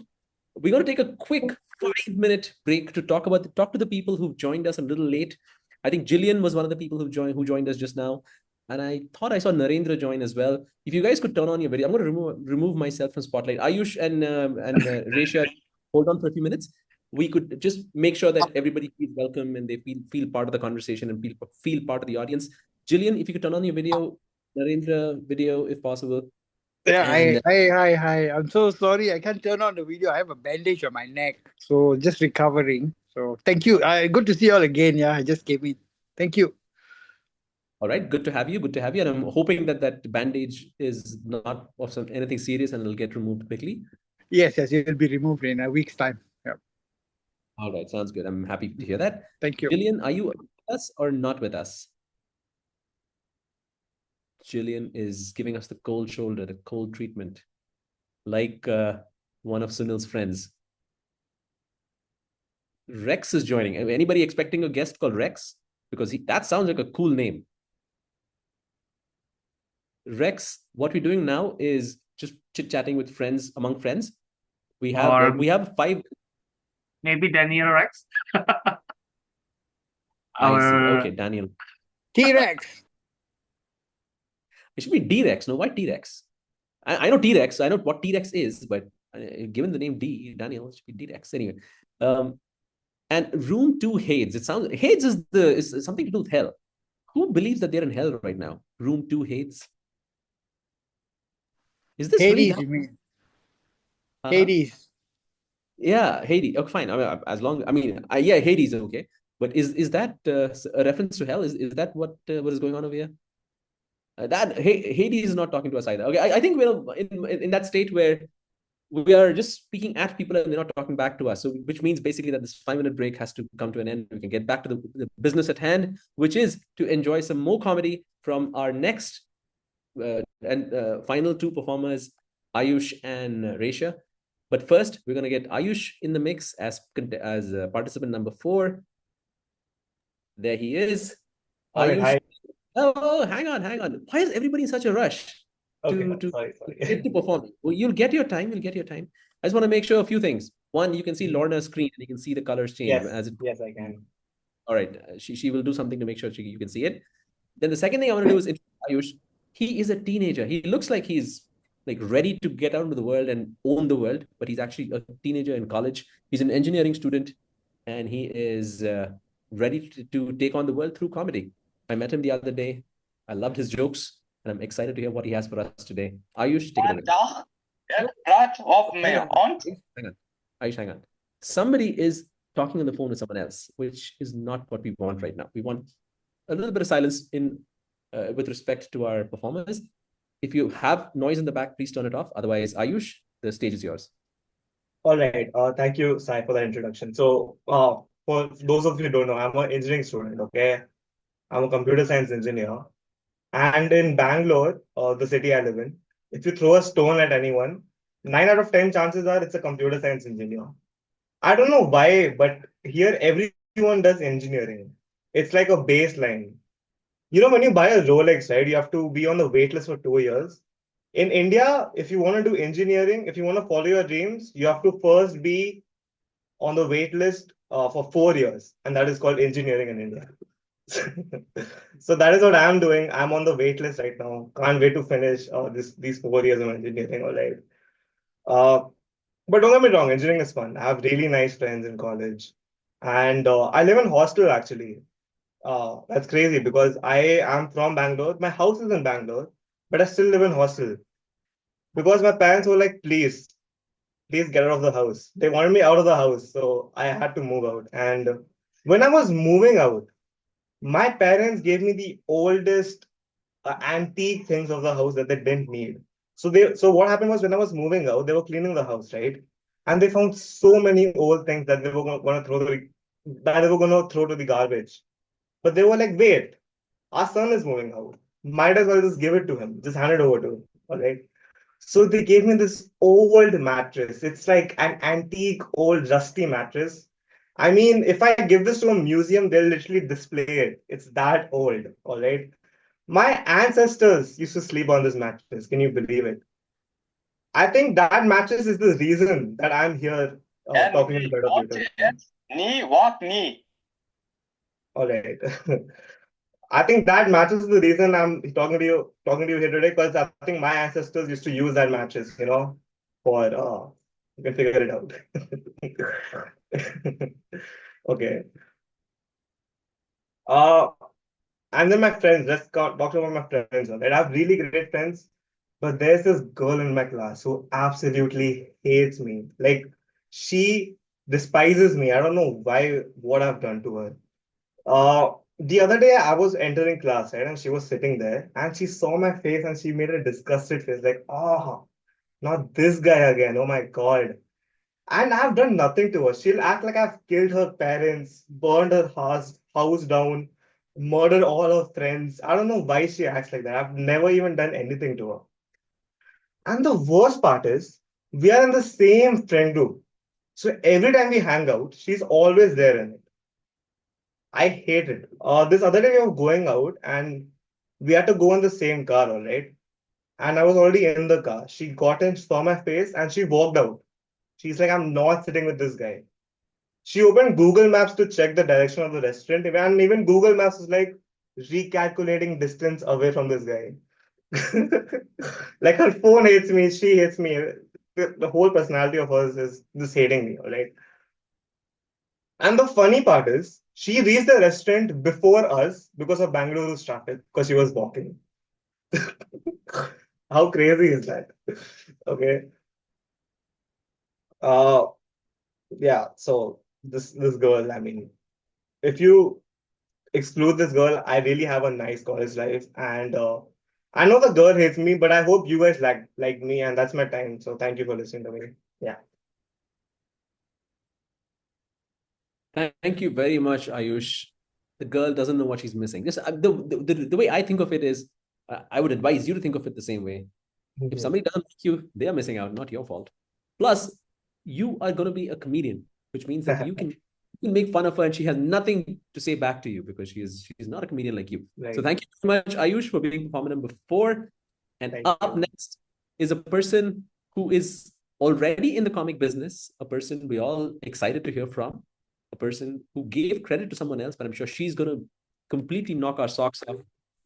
we're going to take a quick 5-minute break to talk to the people who've joined us a little late. I think Jillian was one of the people who joined us just now. And I thought I saw Narendra join as well. If you guys could turn on your video, I'm going to remove myself from spotlight. Ayush and Resha, hold on for a few minutes, we could just make sure that everybody feels welcome and they feel part of the conversation and feel part of the audience. Jillian, if you could turn on your video, Narendra video, if possible. Yeah, And hi. I'm so sorry. I can't turn on the video. I have a bandage on my neck. So just recovering. So thank you. Good to see you all again. Yeah, I just came in. Thank you. all right, good to have you. Good to have you. And I'm hoping that that bandage is not of anything serious and it'll get removed quickly. Yes, it will be removed in a week's time. Yeah. All right, sounds good. I'm happy to hear that. Thank you. Jillian, are you with us or not with us? Jillian is giving us the cold shoulder, the cold treatment, like one of Sunil's friends. Rex is joining. Anybody expecting a guest called Rex? Because that sounds like a cool name. Rex, what we're doing now is just chit-chatting with friends, among friends. We have 5. Maybe Daniel Rex. I see. Okay, Daniel. T-Rex. It should be D-Rex. No, why T-Rex? I know T-Rex. I know what T-Rex is, but given the name Daniel, it should be D-Rex. Anyway. And room 2 Hades. It sounds Hades is something to do with hell. Who believes that they're in hell right now? Room 2 Hades. Is this Hades, really you mean? Hades. Yeah, Hades. Okay, fine. I mean, yeah, Hades is okay. But is that a reference to hell? Is that what is going on over here? Hades is not talking to us either. Okay, I think we're in that state where we are just speaking at people and they're not talking back to us. So, which means basically that this 5-minute break has to come to an end. We can get back to the business at hand, which is to enjoy some more comedy from our next and final 2 performers, Ayush and Resha. But first, we're going to get Ayush in the mix as participant number 4. There he is. Ayush. Hi. Oh, hang on. Why is everybody in such a rush to get to perform? Well, you'll get your time. I just want to make sure a few things. One, you can see Lorna's screen and you can see the colors change. Yes, I can. All right. She will do something to make sure you can see it. Then the second thing I want to do is Ayush. He is a teenager. He looks like he's like ready to get out into the world and own the world, but he's actually a teenager in college. He's an engineering student and he is ready to take on the world through comedy. I met him the other day. I loved his jokes, and I'm excited to hear what he has for us today. Ayush, take it away. Hang on. Ayush, hang on. Somebody is talking on the phone with someone else, which is not what we want right now. We want a little bit of silence with respect to our performers. If you have noise in the back, please turn it off. Otherwise, Ayush, the stage is yours. All right. Thank you, Sai, for that introduction. So, for those of you who don't know, I'm an engineering student, okay? I'm a computer science engineer. And in Bangalore, the city I live in, if you throw a stone at anyone, 9 out of 10 chances are it's a computer science engineer. I don't know why, but here everyone does engineering. It's like a baseline. You know, when you buy a Rolex, right, you have to be on the wait list for 2 years. In India, if you want to do engineering, if you want to follow your dreams, you have to first be on the wait list for 4 years. And that is called engineering in India. So that is what I'm doing. I'm on the wait list right now. Can't wait to finish these 4 years of engineering. All right. But don't get me wrong, engineering is fun. I have really nice friends in college. And I live in hostel actually. That's crazy because I am from Bangalore. My house is in Bangalore, but I still live in hostel. Because my parents were like, please get out of the house. They wanted me out of the house. So I had to move out. And when I was moving out, my parents gave me the oldest antique things of the house that they didn't need. So what happened was when I was moving out, they were cleaning the house, right? And they found so many old things that they were going to throw to the garbage. But they were like, wait, our son is moving out. Might as well just give it to him. Just hand it over to him. All right. So they gave me this old mattress. It's like an antique, old, rusty mattress. I mean, if I give this to a museum, they'll literally display it. It's that old, all right? My ancestors used to sleep on this mattress. Can you believe it? I think that mattress is the reason that I'm here talking in front of you today. All right. I think that mattress is the reason I'm talking to you here today, because I think my ancestors used to use that mattress, for you can figure it out. Okay. And then my friends, talk about my friends. Right? I have really great friends, but there's this girl in my class who absolutely hates me. Like, she despises me. I don't know what I've done to her. The other day I was entering class, right, and she was sitting there, and she saw my face and she made a disgusted face, like, oh, not this guy again. Oh my God. And I've done nothing to her. She'll act like I've killed her parents, burned her house down, murdered all her friends. I don't know why she acts like that. I've never even done anything to her. And the worst part is, we are in the same friend group. So every time we hang out, she's always there in it. I hate it. This other day we were going out and we had to go in the same car, all right? And I was already in the car. She got in, saw my face, and she walked out. She's like, I'm not sitting with this guy. She opened Google Maps to check the direction of the restaurant, and even Google Maps was like recalculating distance away from this guy. Like her phone hates me, she hates me. The whole personality of hers is just hating me, all right? And the funny part is, she reached the restaurant before us because of Bangalore's traffic, because she was walking. How crazy is that? Okay. Uh, yeah. So this girl, I mean, if you exclude this girl, I really have a nice college life, and I know the girl hates me, but I hope you guys like me, and that's my time. So thank you for listening to me. Yeah. Thank you very much, Ayush. The girl doesn't know what she's missing. Just the way I think of it is, I would advise you to think of it the same way. If somebody doesn't like you, they are missing out, not your fault. Plus, you are going to be a comedian, which means that you can make fun of her and she has nothing to say back to you because she's not a comedian like you. Right. So thank you so much, Ayush, for being performer number 4. And Thank up you. next is a person who is already in the comic business, a person we all excited to hear from, a person who gave credit to someone else, but I'm sure she's going to completely knock our socks off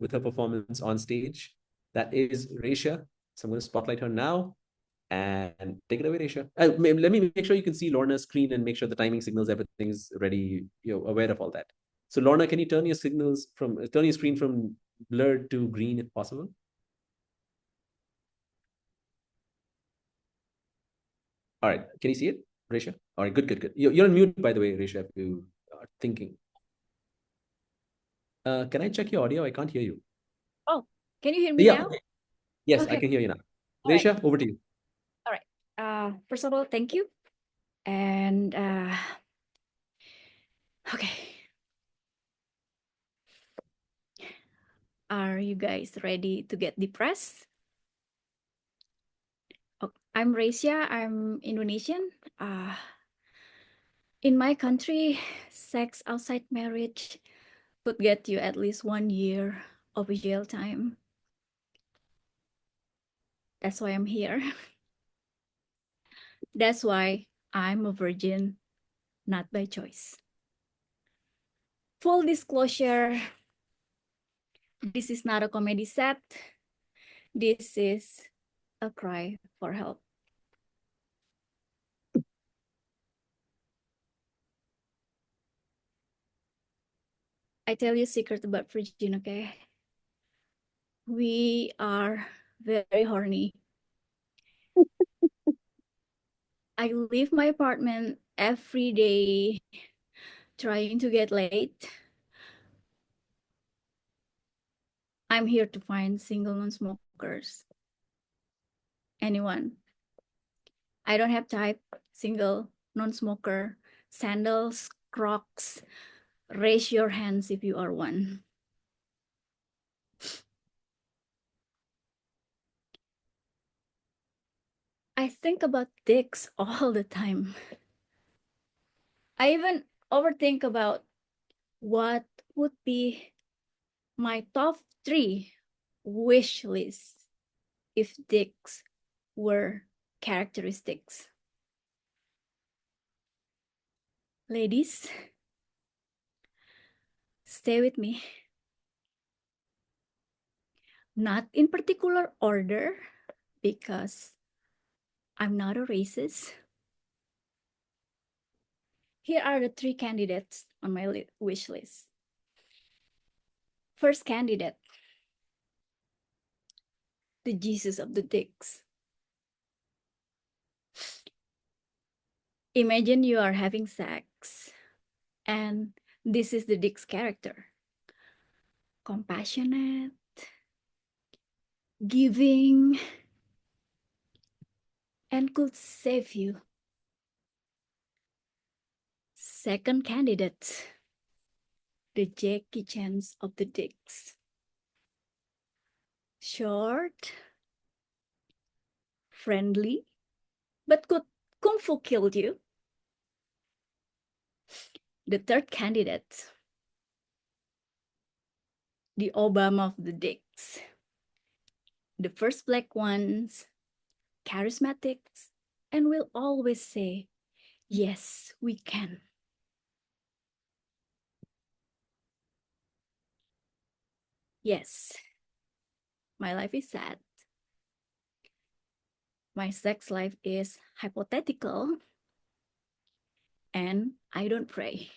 with her performance on stage. That is Resha. So I'm going to spotlight her now and take it away, Resha. Let me make sure you can see Lorna's screen and make sure the timing signals, everything's ready, aware of all that. So Lorna, can you turn your screen from blurred to green if possible? All right, can you see it, Resha? All right, good. You're on mute, by the way, Resha, if you are thinking. Can I check your audio? I can't hear you. Oh, can you hear me Yeah. now? Yes, Okay. I can hear you now. All right. Resha, over to you. All right. First of all, thank you. And okay. Are you guys ready to get depressed? Oh, I'm Resha. I'm Indonesian. In my country, sex outside marriage could get you at least 1 year of jail time. That's why I'm here. That's why I'm a virgin, not by choice. Full disclosure, this is not a comedy set. This is a cry for help. I tell you a secret about virgin, okay? We are very horny. I leave my apartment every day trying to get late. I'm here to find single non-smokers. Anyone. I don't have type, single, non-smoker, sandals, Crocs. Raise your hands if you are one. I think about dicks all the time. I even overthink about what would be my top 3 wish list if dicks were characteristics. Ladies, stay with me. Not in particular order, because I'm not a racist. Here are the 3 candidates on my wish list. First candidate, the Jesus of the dicks. Imagine you are having sex, and this is the dick's character. Compassionate, giving, and could save you. Second candidate, the Jackie Chans of the dicks. Short, friendly, but could kung fu kill you. The third candidate, the Obama of the dicks. The first black ones, charismatics, and will always say, yes, we can. Yes, my life is sad. My sex life is hypothetical, and I don't pray.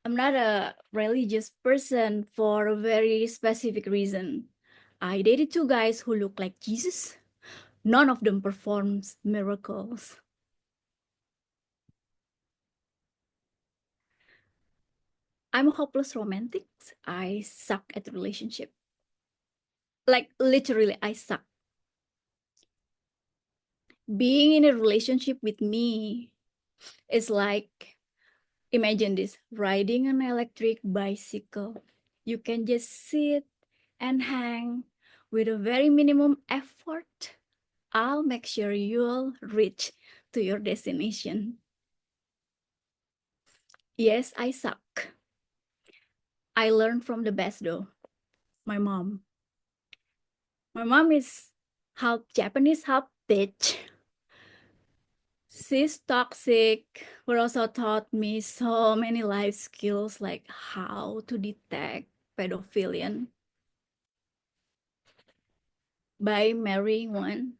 I'm not a religious person for a very specific reason. I dated 2 guys who look like Jesus. None of them performs miracles. I'm a hopeless romantic. I suck at relationship. Like literally, I suck. Being in a relationship with me is like, imagine this, riding an electric bicycle. You can just sit and hang with a very minimum effort. I'll make sure you'll reach to your destination. Yes, I suck. I learned from the best though, my mom. My mom is half Japanese, half bitch. She's toxic, but also taught me so many life skills like how to detect pedophilia by marrying one.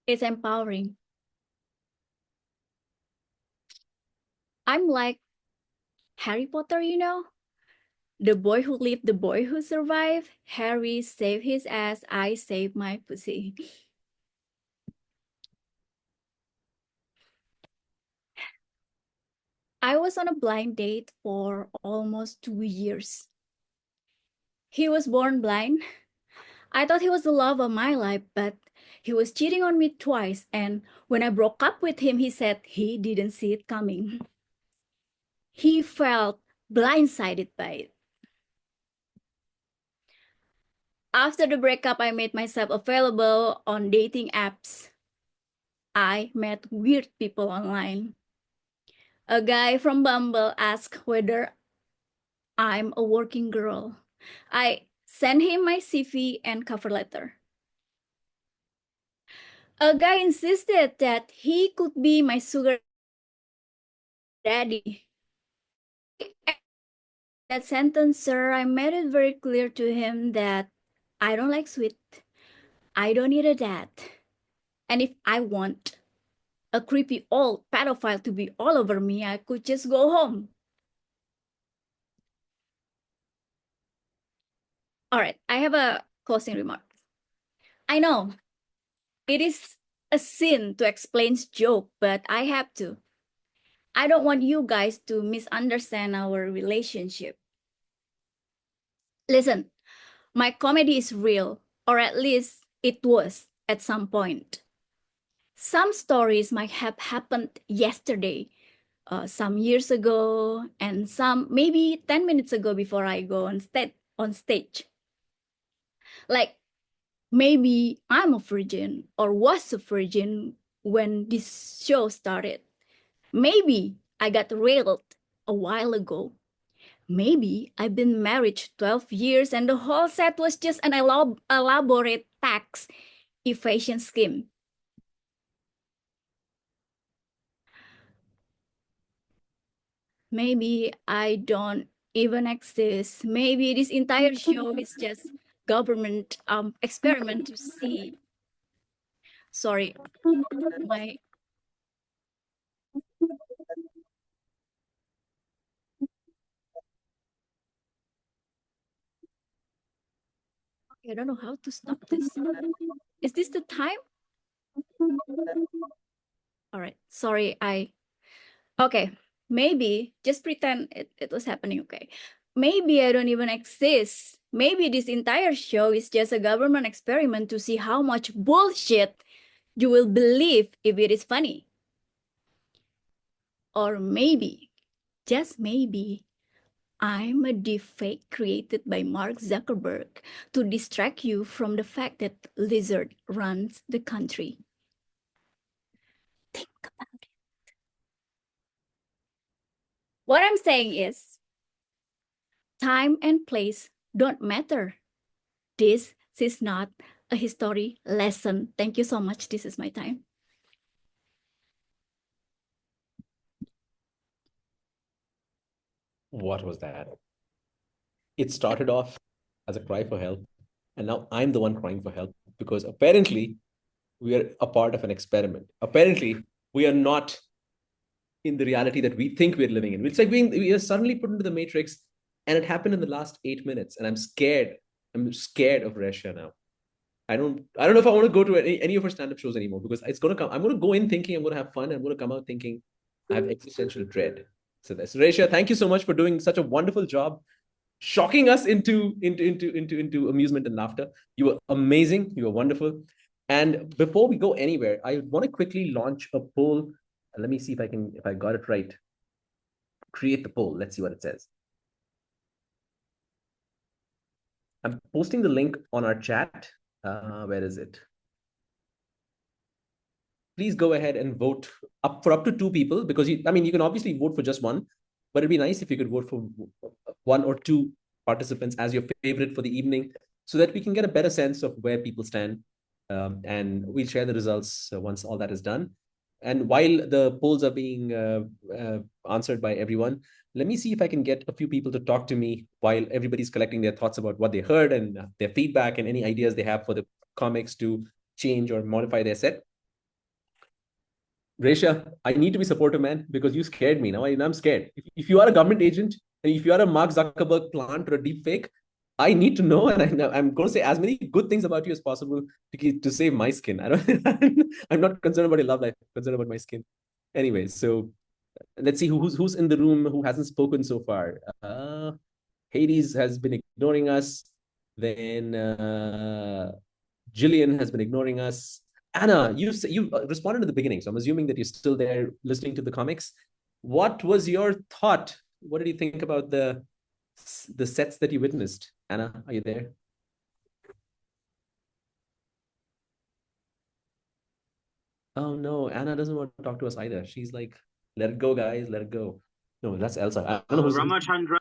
It's empowering. I'm like Harry Potter, you know? The boy who lived, the boy who survived. Harry saved his ass, I saved my pussy. I was on a blind date for almost 2 years. He was born blind. I thought he was the love of my life, but he was cheating on me twice. And when I broke up with him, he said he didn't see it coming. He felt blindsided by it. After the breakup, I made myself available on dating apps. I met weird people online. A guy from Bumble asked whether I'm a working girl. I sent him my CV and cover letter. A guy insisted that he could be my sugar daddy. That sentence, sir, I made it very clear to him that I don't like sweet. I don't need a dad. And if I want a creepy old pedophile to be all over me, I could just go home. All right, I have a closing remark. I know it is a sin to explain joke, but I have to. I don't want you guys to misunderstand our relationship. Listen, my comedy is real, or at least it was at some point. Some stories might have happened yesterday, some years ago, and some maybe 10 minutes ago before I go on stage. Like maybe I'm a virgin or was a virgin when this show started. Maybe I got railed a while ago. Maybe I've been married 12 years and the whole set was just an elaborate tax evasion scheme. Maybe I don't even exist. Maybe this entire show is just government experiment to see. Sorry, my. I don't know how to stop this. Is this the time? All right. Sorry, okay. Maybe just pretend it was happening. Okay. Maybe I don't even exist. Maybe this entire show is just a government experiment to see how much bullshit you will believe if it is funny. Or maybe, just maybe, I'm a deepfake created by Mark Zuckerberg to distract you from the fact that Lizard runs the country. Think about it. What I'm saying is, time and place don't matter. This is not a history lesson. Thank you so much. This is my time. What was that? It started off as a cry for help, and now I'm the one crying for help because apparently we are a part of an experiment. Apparently, we are not in the reality that we think we're living in. It's like we are suddenly put into the matrix, and it happened in the last 8 minutes, and I'm scared. I'm scared of Russia now. I don't know if I want to go to any of her stand-up shows anymore because it's gonna come. I'm gonna go in thinking I'm gonna have fun, and I'm gonna come out thinking I have existential dread. So that's Resha. Thank you so much for doing such a wonderful job, shocking us into amusement and laughter. You were amazing. You were wonderful. And before we go anywhere, I want to quickly launch a poll. Let me see if I got it right. Create the poll. Let's see what it says. I'm posting the link on our chat. Where is it? Please go ahead and vote up to 2 people because you can obviously vote for just one, but it'd be nice if you could vote for 1 or 2 participants as your favorite for the evening so that we can get a better sense of where people stand. And we'll share the results once all that is done. And while the polls are being answered by everyone, let me see if I can get a few people to talk to me while everybody's collecting their thoughts about what they heard and their feedback and any ideas they have for the comics to change or modify their set. Resha, I need to be supportive, man, because you scared me. Now I'm scared. If you are a government agent, and if you are a Mark Zuckerberg plant or a deep fake, I need to know, and I'm going to say as many good things about you as possible to save my skin. I'm not concerned about your love life. I'm concerned about my skin. Anyway, so let's see who's in the room who hasn't spoken so far. Hades has been ignoring us. Then Jillian has been ignoring us. Anna, you responded at the beginning, so I'm assuming that you're still there listening to the comics. What was your thought? What did you think about the sets that you witnessed? Anna, are you there? Oh no, Anna doesn't want to talk to us either. She's like, let it go, guys, let it go. No, that's Elsa. I don't know who's Ramachandra,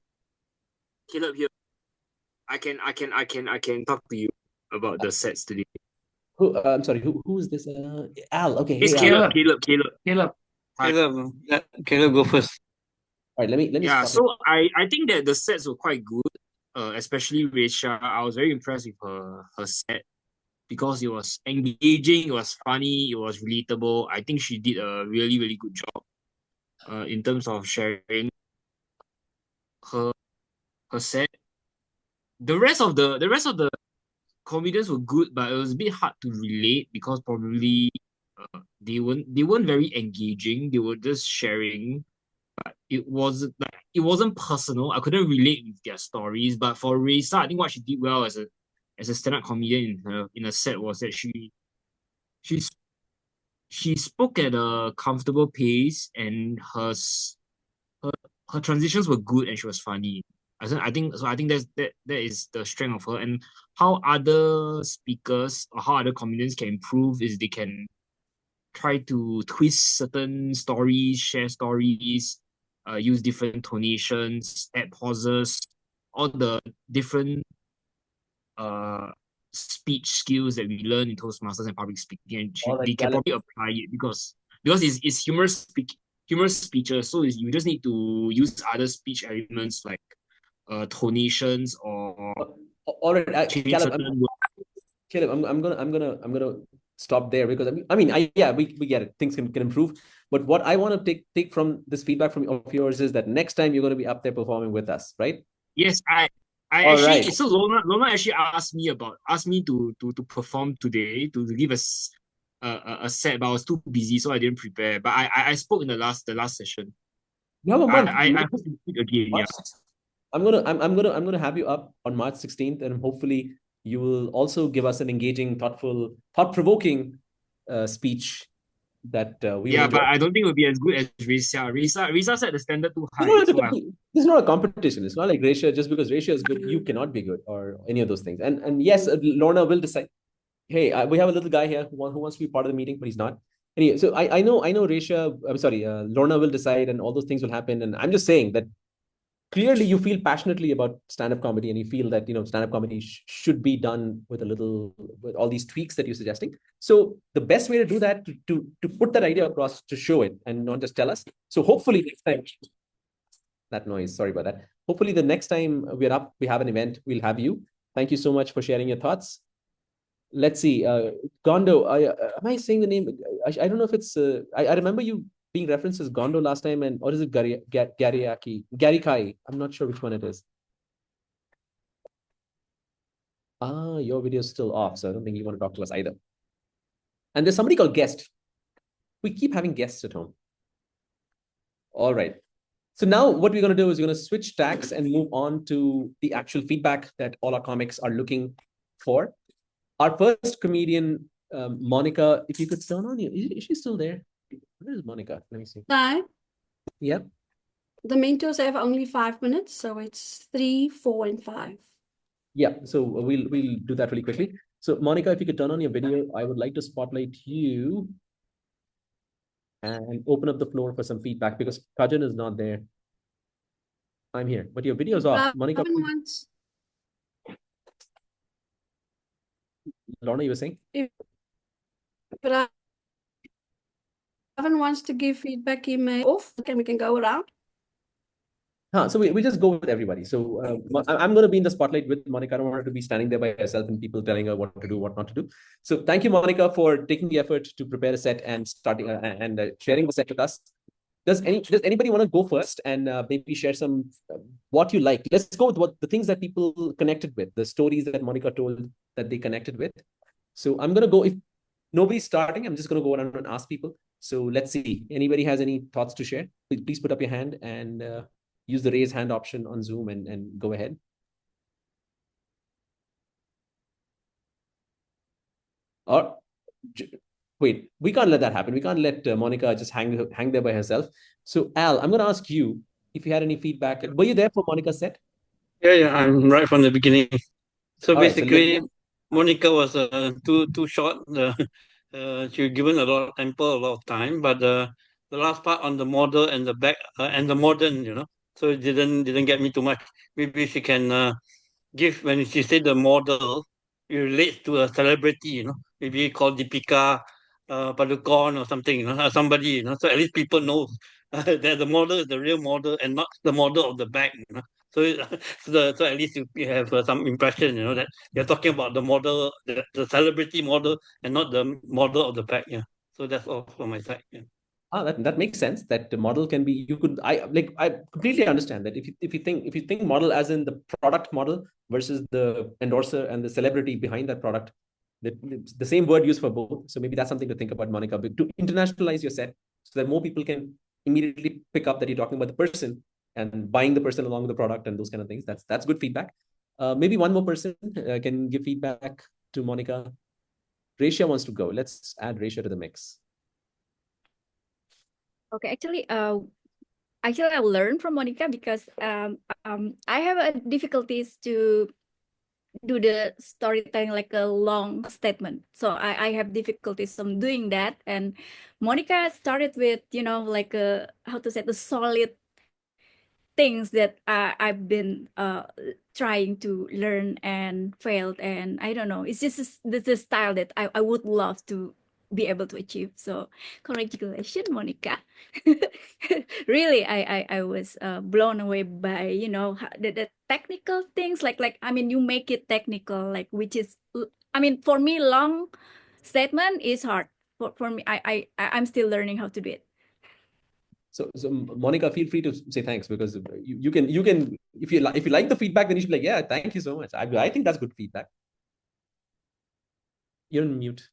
Caleb here. I can talk to you about the sets today. I'm sorry, who is this? Al. Okay, It's hey, Al. Caleb. Caleb, go first. All right, let me. Yeah, so I think that the sets were quite good. Especially Resha. I was very impressed with her set because it was engaging, it was funny, it was relatable. I think she did a really, really good job in terms of sharing her set. The rest of the comedians were good, but it was a bit hard to relate because probably they weren't very engaging. They were just sharing, but it wasn't personal. I couldn't relate with their stories. But for Raisa, I think what she did well as a stand-up comedian in a set was that she spoke at a comfortable pace, and her transitions were good, and she was funny. I think that is the strength of her, and how other speakers or how other comedians can improve is they can try to twist certain stories, share stories, use different tonations, add pauses, all the different speech skills that we learn in Toastmasters and public speaking, and they can probably apply it because it's humorous speeches, so you just need to use other speech elements like tonations or All right, change Caleb, certain words. Caleb, I'm gonna stop there because we get it. Things can improve. But what I want to take from this feedback of yours is that next time you're going to be up there performing with us, right? Yes, I All actually right. so Lorna actually asked me to perform today to give us a set, but I was too busy, so I didn't prepare. But I spoke in the last session. You have a month. I hope to speak again. Yeah. I'm gonna have you up on March 16th, and hopefully you will also give us an engaging, thoughtful, thought-provoking speech that we will Yeah, enjoy. but I don't think it will be as good as Risa. Risa set the standard too You high. don't have to So I, compete. This is not a competition. It's not like Ratio. Just because Ratio is good, you cannot be good or any of those things. And yes, Lorna will decide. Hey, we have a little guy here who wants to be part of the meeting, but he's not. Anyway, so I know Ratio. I'm sorry, Lorna will decide, and all those things will happen. And I'm just saying that clearly you feel passionately about stand-up comedy, and you feel that stand-up comedy should be done with with all these tweaks that you're suggesting. So the best way to do that to put that idea across, to show it and not just tell us. So hopefully next time, that noise, sorry about that. Hopefully the next time we're up, we have an event, we'll have you. Thank you so much for sharing your thoughts. Let's see, Gondo, am I saying the name? I don't know if it's I remember you being referenced as Gondo last time, or is it Gary Kai? I'm not sure which one it is. Your video is still off, so I don't think you want to talk to us either. And there's somebody called Guest. We keep having guests at home. All right. So now what we're going to do is we're going to switch tacks and move on to the actual feedback that all our comics are looking for. Our first comedian, Monica, if you could turn on, is she still there? Where is Monica? Let me see. Hi. Yep. The mentors have only 5 minutes, so it's 3, 4, and 5. Yeah, so we'll do that really quickly. So Monica, if you could turn on your video, I would like to spotlight you and open up the floor for some feedback because Kajan is not there. I'm here, but your video's off. Monica, Lorna, you were saying? But Raven wants to give feedback email off, and we can go around. So we just go with everybody. So I'm going to be in the spotlight with Monica. I don't want her to be standing there by herself and people telling her what to do, what not to do. So thank you, Monica, for taking the effort to prepare a set and starting and sharing the set with us. Does anybody want to go first and maybe share some what you like? Let's go with what the things that people connected with, the stories that Monica told that they connected with. So I'm going to go, if nobody's starting, I'm just going to go around and ask people. So let's see, anybody has any thoughts to share? Please put up your hand and use the raise hand option on Zoom and go ahead. Or wait, we can't let that happen. We can't let Monica just hang there by herself. So Al, I'm going to ask you if you had any feedback. Were you there for Monica's set? Yeah, I'm right from the beginning. So All basically, right, so Monica was too short. She was given a lot of tempo, a lot of time, but the last part on the model and the back and the modern, so it didn't get me too much. Maybe she can give when she said the model, it relates to a celebrity, maybe called Deepika Padukone or something, somebody, so at least people know that the model is the real model and not the model of the back, So, so at least you have some impression, that you're talking about the model, the celebrity model, and not the model of the back. Yeah. So that's all from my side. Yeah. That makes sense. That the model can be, I completely understand that if you think model as in the product model versus the endorser and the celebrity behind that product, the same word used for both. So maybe that's something to think about, Monica, but to internationalize your set so that more people can immediately pick up that you're talking about the person and buying the person along with the product and those kind of things. That's good feedback. Maybe one more person can give feedback to Monica. Resha wants to go. Let's add Resha to the mix. Okay, actually, I learned from Monica because I have difficulties to do the storytelling like a long statement. So I have difficulties on doing that. And Monica started with, like how to say, the solid things that I've been trying to learn and failed. And I don't know, it's just the style that I would love to be able to achieve. So congratulations, Monica. Really, I was blown away by, you know, the technical things, like I mean, you make it technical, like, which is, I mean, for me, long statement is hard. For me, I'm still learning how to do it. So Monica, feel free to say thanks, because you can if you like the feedback, then you should be like, yeah, thank you so much. I think that's good feedback. You're on mute.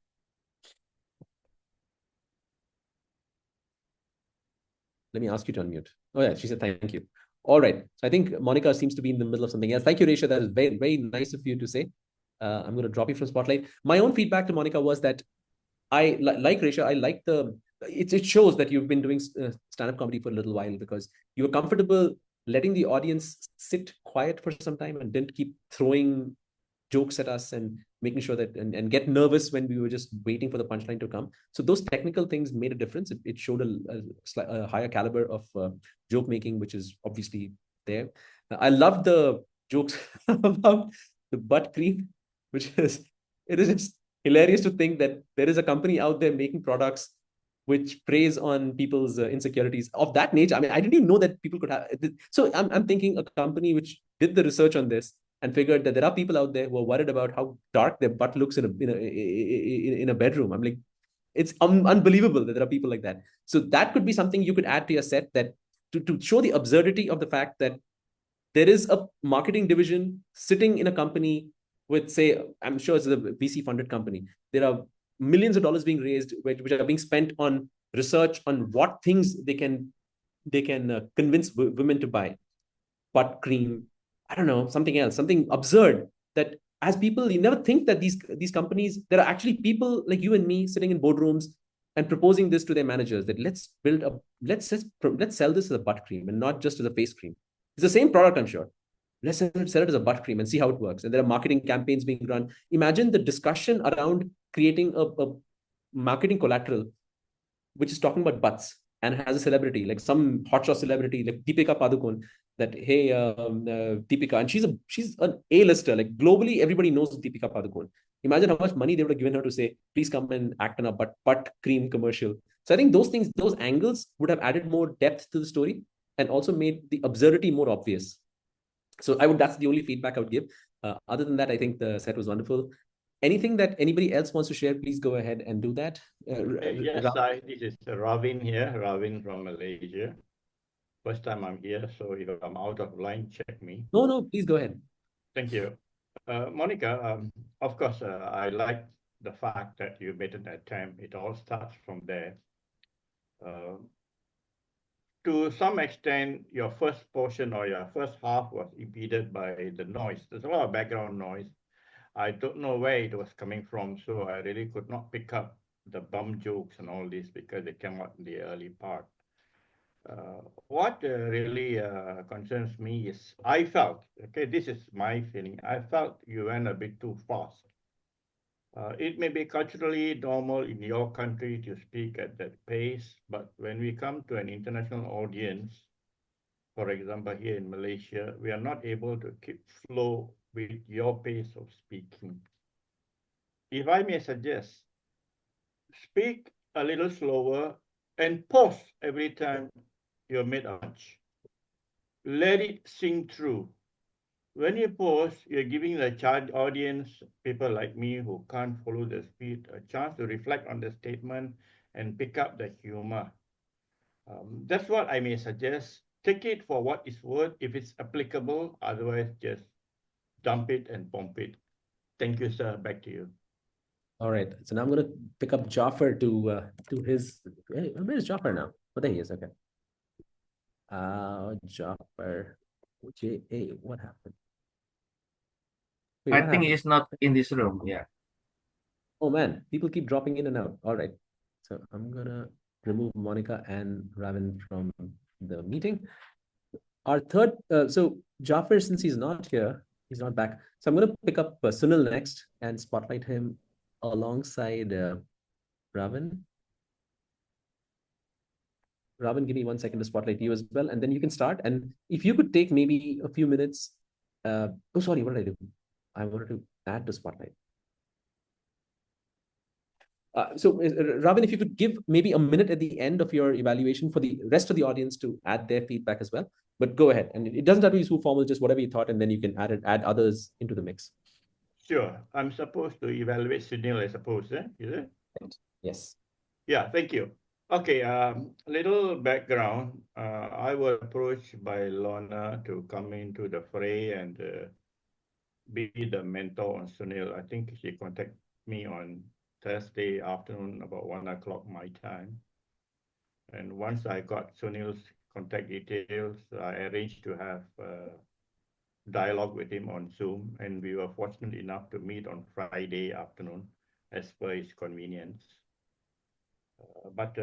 Let me ask you to unmute. Oh yeah, she said thank you. All right. So I think Monica seems to be in the middle of something else. Thank you, Resha. That is very, very nice of you to say. I'm going to drop you from Spotlight. My own feedback to Monica was that I like Resha. I like it shows that you've been doing stand-up comedy for a little while, because you were comfortable letting the audience sit quiet for some time and didn't keep throwing jokes at us and making sure that and get nervous when we were just waiting for the punchline to come. So those technical things made a difference. It showed a higher caliber of joke making, which is obviously there. I loved the jokes about the butt cream, which is, it is just hilarious to think that there is a company out there making products which preys on people's insecurities of that nature. I mean, I didn't even know that people could have. So I'm thinking a company which did the research on this and figured that there are people out there who are worried about how dark their butt looks in a bedroom. I'm like, it's unbelievable that there are people like that. So that could be something you could add to your set, that to show the absurdity of the fact that there is a marketing division sitting in a company with, say, I'm sure it's a VC funded company. There are millions of dollars being raised, which are being spent on research on what things they can convince women to buy. Butt cream, I don't know, something else, something absurd, that as people, you never think that these companies, there are actually people like you and me sitting in boardrooms and proposing this to their managers, that let's sell this as a butt cream and not just as a face cream. It's the same product, I'm sure. Let's sell it as a butt cream and see how it works. And there are marketing campaigns being run. Imagine the discussion around creating a marketing collateral which is talking about butts and has a celebrity, like some hotshot celebrity like Deepika Padukone, that, hey, Deepika, and she's an A-lister, like globally everybody knows Deepika Padukone. Imagine how much money they would have given her to say, please come and act in a butt cream commercial. So I think those things, those angles would have added more depth to the story and also made the absurdity more obvious. So that's the only feedback I would give. Other than that, I think the set was wonderful. Anything that anybody else wants to share, please go ahead and do that. Yes, this is Ravin here, Ravin from Malaysia. First time I'm here, so if I'm out of line, check me. No, please go ahead. Thank you. Monica, of course, I like the fact that you made an attempt. It all starts from there. To some extent, your first portion or your first half was impeded by the noise. There's a lot of background noise. I don't know where it was coming from, so I really could not pick up the bum jokes and all this because they came out in the early part. What really concerns me is I felt, okay, this is my feeling, I felt you went a bit too fast. It may be culturally normal in your country to speak at that pace, but when we come to an international audience, for example, here in Malaysia, we are not able to keep flow with your pace of speaking. If I may suggest, speak a little slower and pause every time you're made a punch. Let it sink through. When you pause, you're giving the audience, people like me who can't follow the speed, a chance to reflect on the statement and pick up the humor. That's what I may suggest. Take it for what it's worth if it's applicable. Otherwise, just dump it and pump it. Thank you, sir. Back to you. All right. So now I'm going to pick up Jaffer to his. Where's Jaffer now? Oh, there he is. Okay. Jaffer. What happened? Wait, I what think happened? he's not in this room. Yeah. Oh man, people keep dropping in and out. All right. So I'm gonna remove Monica and Ravin from the meeting. Our third, so Jaffer, since he's not here, he's not back. So I'm gonna pick up Sunil next and spotlight him alongside Ravin. Ravin, give me 1 second to spotlight you as well, and then you can start. And if you could take maybe a few minutes. Oh, sorry, what did I do? I wanted to add to spotlight. Robin, if you could give maybe a minute at the end of your evaluation for the rest of the audience to add their feedback as well. But go ahead, and it doesn't have to be too formal, just whatever you thought, and then you can add others into the mix. Sure. I'm supposed to evaluate Sunil, I suppose, is it? Yes. Yeah, thank you. Okay, little background. I was approached by Lorna to come into the fray and be the mentor on Sunil. I think she contacted me on Thursday afternoon about 1 o'clock my time. And once I got Sunil's contact details, I arranged to have dialogue with him on Zoom, and we were fortunate enough to meet on Friday afternoon as per his convenience. But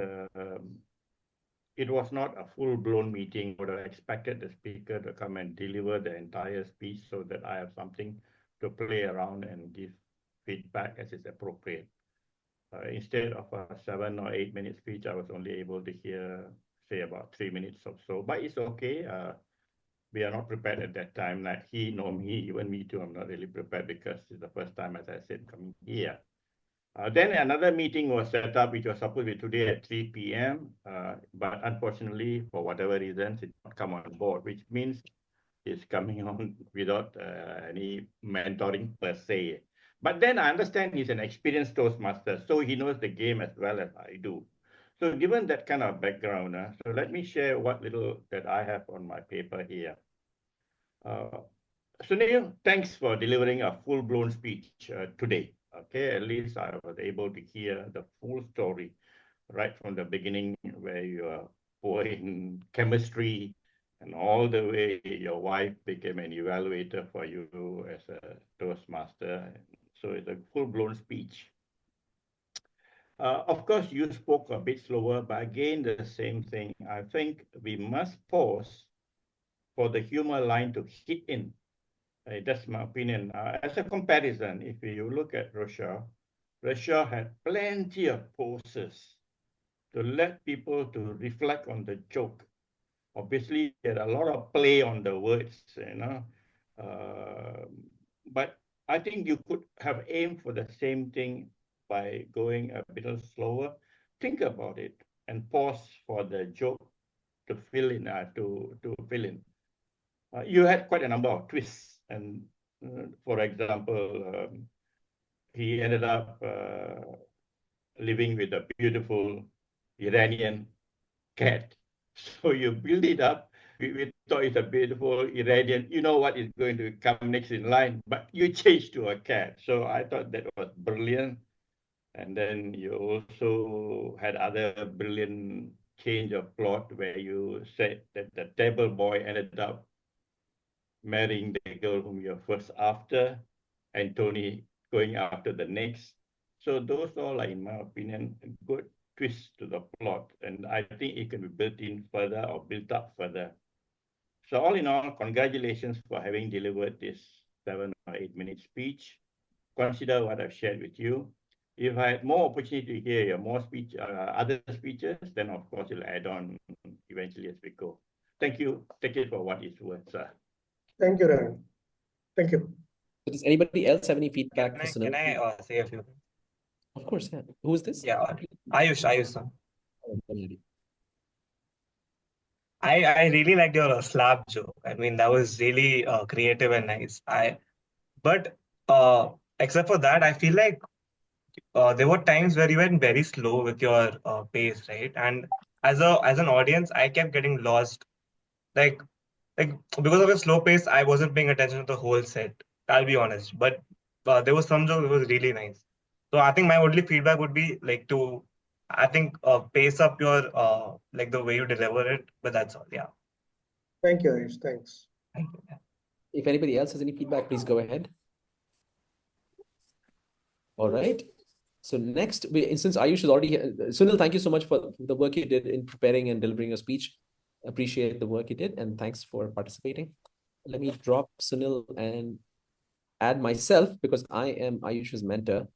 it was not a full-blown meeting. I would have expected the speaker to come and deliver the entire speech so that I have something to play around and give feedback as is appropriate. Instead of a 7 or 8 minute speech, I was only able to hear, say, about 3 minutes or so. But it's okay. We are not prepared at that time. Like he nor me, even me too, I'm not really prepared because it's the first time, as I said, coming here. Then another meeting was set up, which was supposed to be today at 3 p.m. But unfortunately, for whatever reasons, it did not come on board, which means it's coming on without any mentoring per se. But then I understand he's an experienced Toastmaster, so he knows the game as well as I do. So given that kind of background, so let me share what little that I have on my paper here. Sunil, thanks for delivering a full-blown speech today. Okay, at least I was able to hear the full story right from the beginning, where you are poor in chemistry and all the way your wife became an evaluator for you as a Toastmaster. So it's a full-blown speech. Of course, you spoke a bit slower, but again, the same thing. I think we must pause for the humor line to hit in. That's my opinion. As a comparison, if you look at Russia, Russia had plenty of pauses to let people to reflect on the joke. Obviously, there are a lot of play on the words, but I think you could have aimed for the same thing by going a bit slower. Think about it and pause for the joke to fill in. You had quite a number of twists, and for example, he ended up living with a beautiful Iranian cat. So you build it up. We thought it's a beautiful Iranian. You know what is going to come next in line, but you change to a cat. So I thought that was brilliant. And then you also had other brilliant change of plot where you said that the table boy ended up marrying the girl whom you're first after, and Tony going after the next. So those all are, in my opinion, good twists to the plot, and I think it can be built in further or built up further. So all in all, congratulations for having delivered this 7 or 8 minute speech. Consider what I've shared with you. If I had more opportunity to hear your other speeches, then of course you'll add on eventually as we go. Thank you. Take it for what it's worth, sir. Thank you, Ryan. Thank you. Does anybody else have any feedback for Sunil? Can I say a few things? Of course, yeah. Who is this? Yeah, Ayush, sir. I really liked your slap joke. I mean, that was really creative and nice. But except for that, I feel like there were times where you went very slow with your pace, right? And as an audience, I kept getting lost. Like because of the slow pace, I wasn't paying attention to the whole set. I'll be honest. But there was some joke that was really nice. So I think my only feedback would be I think pace up your like the way you deliver it. But that's all. Yeah. Thank you, Ayush. Thanks. Thank you. If anybody else has any feedback, please go ahead. All right. So next, since Ayush is already here, Sunil, thank you so much for the work you did in preparing and delivering your speech. Appreciate the work you did, and thanks for participating. Let me drop Sunil and add myself because I am Ayush's mentor.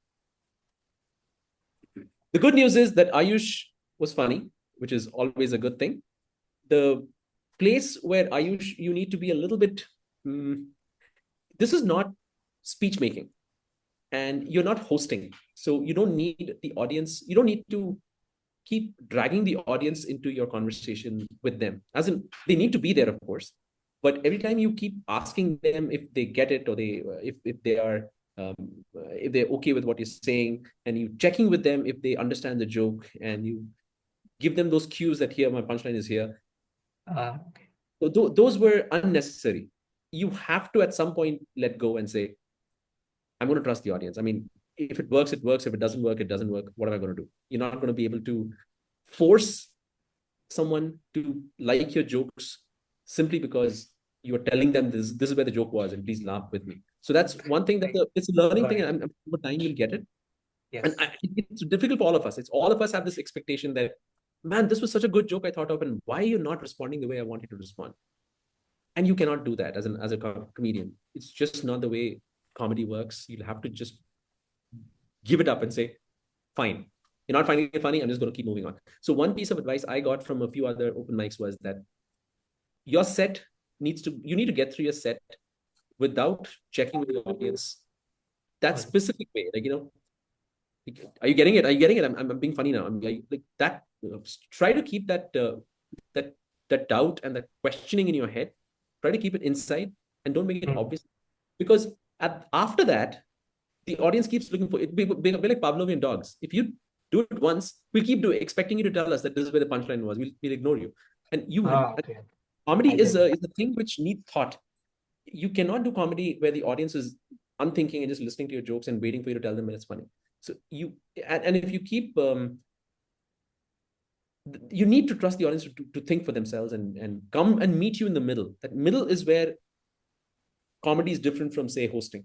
The good news is that Ayush was funny, which is always a good thing. The place where Ayush, you need to be a little bit, this is not speech making. and you're not hosting. So you don't need the audience. You don't need to keep dragging the audience into your conversation with them. As in, they need to be there, of course. But every time you keep asking them if they get it, or if they are if they're okay with what you're saying, and you checking with them if they understand the joke, and you give them those cues that here my punchline is here. Okay. So those were unnecessary. You have to at some point let go and say, I'm going to trust the audience. I mean, if it works, it works. If it doesn't work, it doesn't work. What am I going to do? You're not going to be able to force someone to like your jokes simply because you are telling them this is where the joke was and please laugh with me. So that's one thing that it's a learning thing, and over time you'll get it. Yes. And it's difficult for all of us. It's all of us have this expectation that, man, this was such a good joke I thought of, and why are you not responding the way I want you to respond? And you cannot do that as a comedian. It's just not the way comedy works. You'll have to just give it up and say, fine, you're not finding it funny, I'm just going to keep moving on. So one piece of advice I got from a few other open mics was that your set you need to get through your set without checking with the audience that specific way. Like, are you getting it? Are you getting it? I'm being funny now. I'm like that. Try to keep that doubt and that questioning in your head. Try to keep it inside and don't make it obvious, because after that, the audience keeps looking for it. Be like Pavlovian dogs. If you do it once, we'll keep expecting you to tell us that this is where the punchline was. We'll ignore you. And comedy is a thing which needs thought. You cannot do comedy where the audience is unthinking and just listening to your jokes and waiting for you to tell them when it's funny. So and if you keep you need to trust the audience to think for themselves and come and meet you in the middle. That middle is where comedy is different from, say, hosting.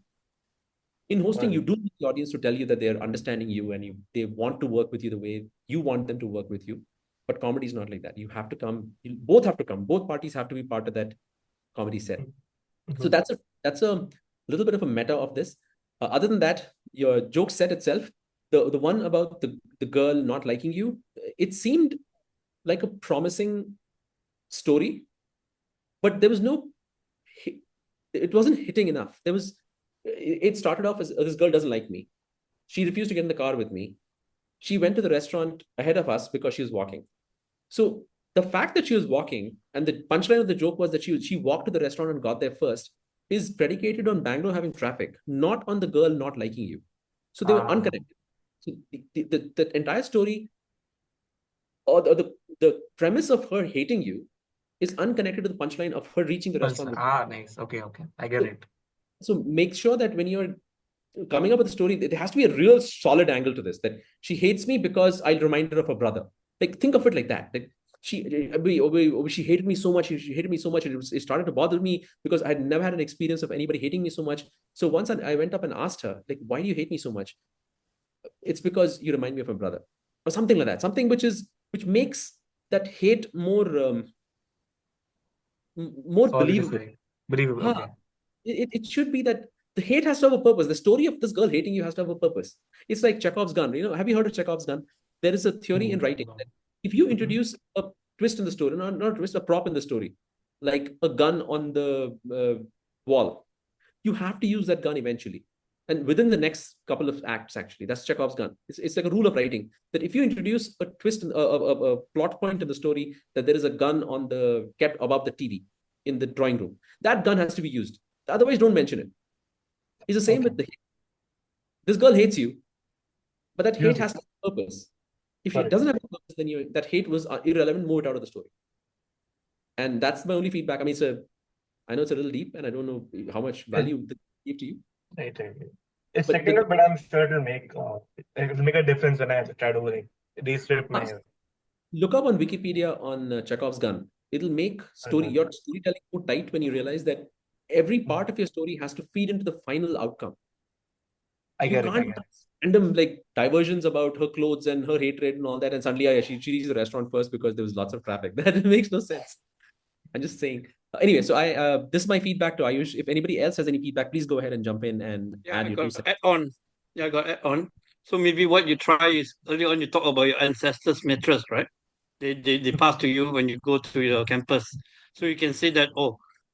In hosting, you do need the audience to tell you that they're understanding you and they want to work with you the way you want them to work with you. But comedy is not like that. You have to come. You both have to come. Both parties have to be part of that comedy set. So that's a little bit of a meta of this. Other than that, your joke set itself, the one about the girl not liking you, it seemed like a promising story, but there was it wasn't hitting enough. It started off as, this girl doesn't like me. She refused to get in the car with me. She went to the restaurant ahead of us because she was walking. So the fact that she was walking, and the punchline of the joke was that she walked to the restaurant and got there first, is predicated on Bangalore having traffic, not on the girl not liking you. So they were unconnected. So the entire story, or the premise of her hating you, is unconnected to the punchline of her reaching the restaurant. Nice. Okay. I get it. So make sure that when you're coming up with a story, there has to be a real solid angle to this, that she hates me because I'll remind her of her brother. Like, think of it like that. Like, she hated me so much. She hated me so much. It started to bother me because I had never had an experience of anybody hating me so much. So once I went up and asked her, like, why do you hate me so much? It's because you remind me of my brother, or something like that. Something which makes that hate more believable. Okay. It should be that the hate has to have a purpose. The story of this girl hating you has to have a purpose. It's like Chekhov's gun. Have you heard of Chekhov's gun? There is a theory in writing that if you introduce a twist in the story, not a twist, a prop in the story, like a gun on the wall, you have to use that gun eventually. And within the next couple of acts, actually, that's Chekhov's gun. It's like a rule of writing that if you introduce a twist, a plot point in the story, that there is a gun kept above the TV in the drawing room, that gun has to be used. Otherwise, don't mention it. It's the same with the hate. This girl hates you, but that hate has a purpose. If it doesn't have a purpose, then that hate was irrelevant. Move it out of the story. And that's my only feedback. I mean, I know it's a little deep, and I don't know how much value it gave to you. Right. It's technical, but I'm sure it'll make a difference when I try to rescript my. Look up on Wikipedia on Chekhov's gun. It'll make your storytelling more tight when you realize that every part of your story has to feed into the final outcome. I get it. Random like diversions about her clothes and her hatred and all that, and suddenly she reaches the restaurant first because there was lots of traffic. That makes no sense. I'm just saying. Anyway, so this is my feedback to Ayush. If anybody else has any feedback, please go ahead and jump in and add your 2 cents. Add on. Yeah, I got add on. So maybe what you try is, earlier on you talk about your ancestors' mattress, right? They pass to you when you go to your campus. So you can say that,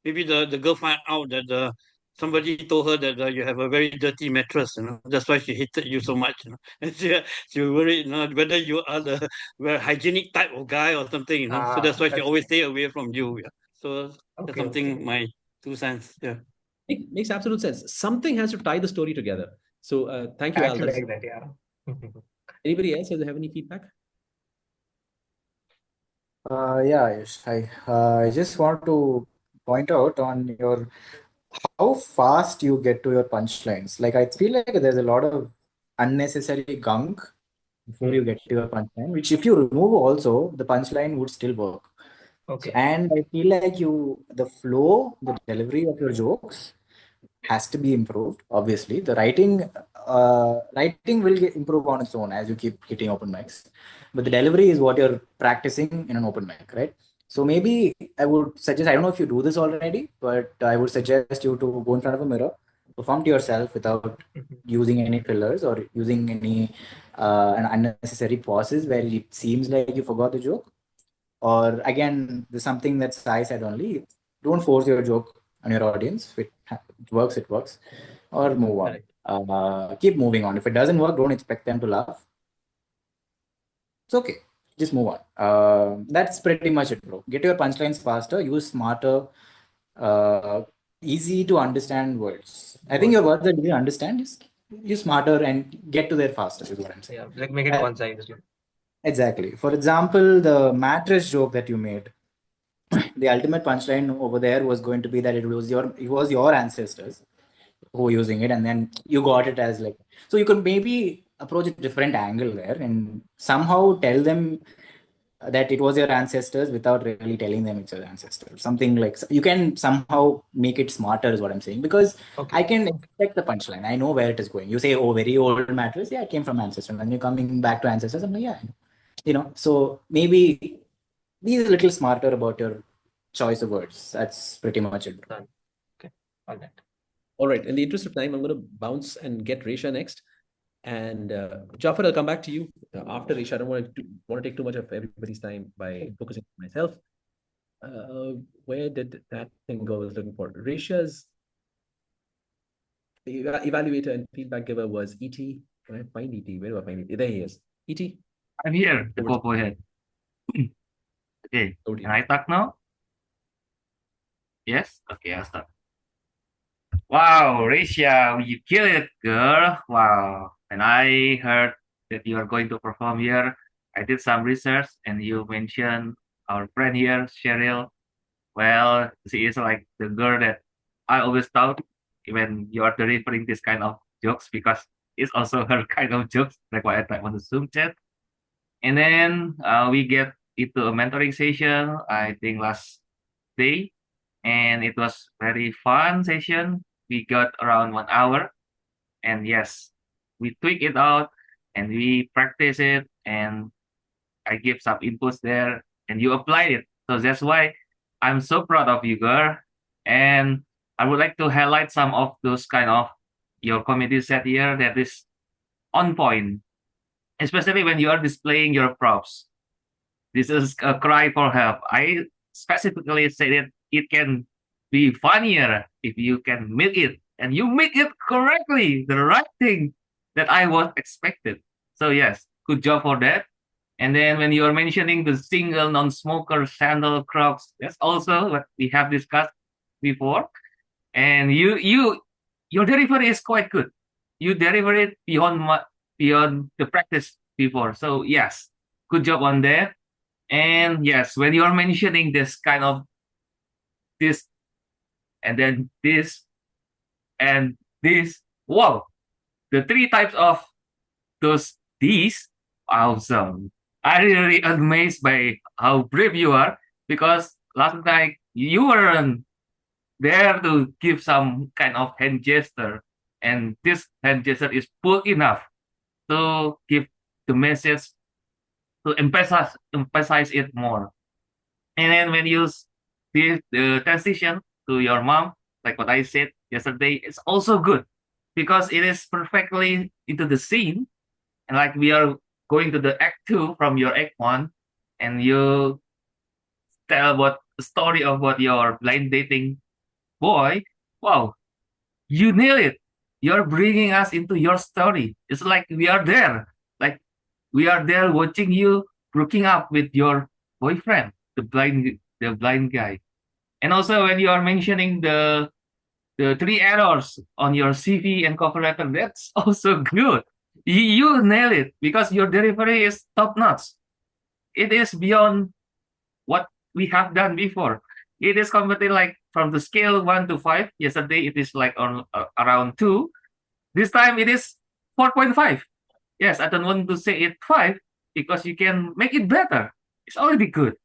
maybe the girl find out that somebody told her that you have a very dirty mattress, that's why she hated you so much, and she worried, whether you are the very hygienic type of guy or something, so that's why she always stay away from you. Yeah. So that's something my 2 cents. Yeah. It makes absolute sense. Something has to tie the story together. So thank you, Al. Actually, like that, yeah. Anybody else have any feedback? Yeah, yes. I just want to point out on your how fast you get to your punchlines. Like I feel like there's a lot of unnecessary gunk before you get to your punchline, which if you remove also, the punchline would still work. Okay. And I feel like the flow, the delivery of your jokes has to be improved. Obviously, the writing will improve on its own as you keep hitting open mics, but the delivery is what you're practicing in an open mic, right? So maybe I would suggest, I don't know if you do this already, but I would suggest you to go in front of a mirror, perform to yourself without using any fillers or using any an unnecessary pauses where it seems like you forgot the joke. Or again, there's something that Sai said only, don't force your joke on your audience. If it works, it works. Or move on. Keep moving on. If it doesn't work, don't expect them to laugh. It's okay. Just move on. That's pretty much it, bro. Get your punchlines faster, use smarter, easy to understand words. I think your words that you understand, just use smarter and get to there faster, is what I'm saying. Yeah, like make it concise. Exactly. For example, the mattress joke that you made, the ultimate punchline over there was going to be that it was your ancestors who were using it, and then you got it as like, so you could maybe approach a different angle there and somehow tell them that it was your ancestors without really telling them it's your ancestors. Something like, you can somehow make it smarter is what I'm saying, because I can expect the punchline. I know where it is going. You say, oh, very old mattress. Yeah, it came from ancestors. And you're coming back to ancestors. I'm like, yeah, so maybe be a little smarter about your choice of words. That's pretty much it. Okay. All right. All right. In the interest of time, I'm going to bounce and get Resha next. And Jafar, I'll come back to you after Resha. I don't want to take too much of everybody's time by focusing on myself. Where did that thing go I was looking for? Resha's evaluator and feedback giver was E.T. Can I find E.T.? Where do I find E.T.? There he is. E.T. I'm here, the purple head. Okay, can I talk now? Yes? Okay, I'll start. Wow, Risha, you killed it, girl. Wow. And I heard that you are going to perform here. I did some research and you mentioned our friend here, Cheryl. Well, she is like the girl that I always thought when you are delivering this kind of jokes because it's also her kind of jokes. Like why I type on the Zoom chat. And then we get into a mentoring session, I think last day. And it was very fun session. We got around 1 hour. And yes, we tweak it out and we practice it. And I give some inputs there and you applied it. So that's why I'm so proud of you, girl. And I would like to highlight some of those kind of your comedy set here that is on point, especially when you are displaying your props. This is a cry for help. I specifically said it can be funnier if you can make it, and you make it correctly, the right thing that I was expected. So yes, good job for that. And then when you are mentioning the single non-smoker sandal Crocs, that's also what we have discussed before. And your delivery is quite good. You deliver it beyond the practice before. So yes, good job on that. And yes, when you're mentioning this kind of this and then this and this, wow, the three types of these, awesome. I really amazed by how brave you are because last night you weren't there to give some kind of hand gesture, and this hand gesture is full enough to give the message to emphasize it more. And then when you did the transition to your mom, like what I said yesterday, it's also good because it is perfectly into the scene. And like we are going to the act 2 from your act 1, and you tell about the story of what your blind dating boy. Wow, You nail it. You're bringing us into your story. It's like we are there. Like we are there watching you hooking up with your boyfriend, the blind guy. And also when you are mentioning the 3 errors on your CV and cover letter, that's also good. You nail it because your delivery is top notch. It is beyond what we have done before. It is completely like from the scale 1 to 5. Yesterday it is like on around 2. This time it is 4.5. Yes, I don't want to say it 5 because you can make it better. It's already good,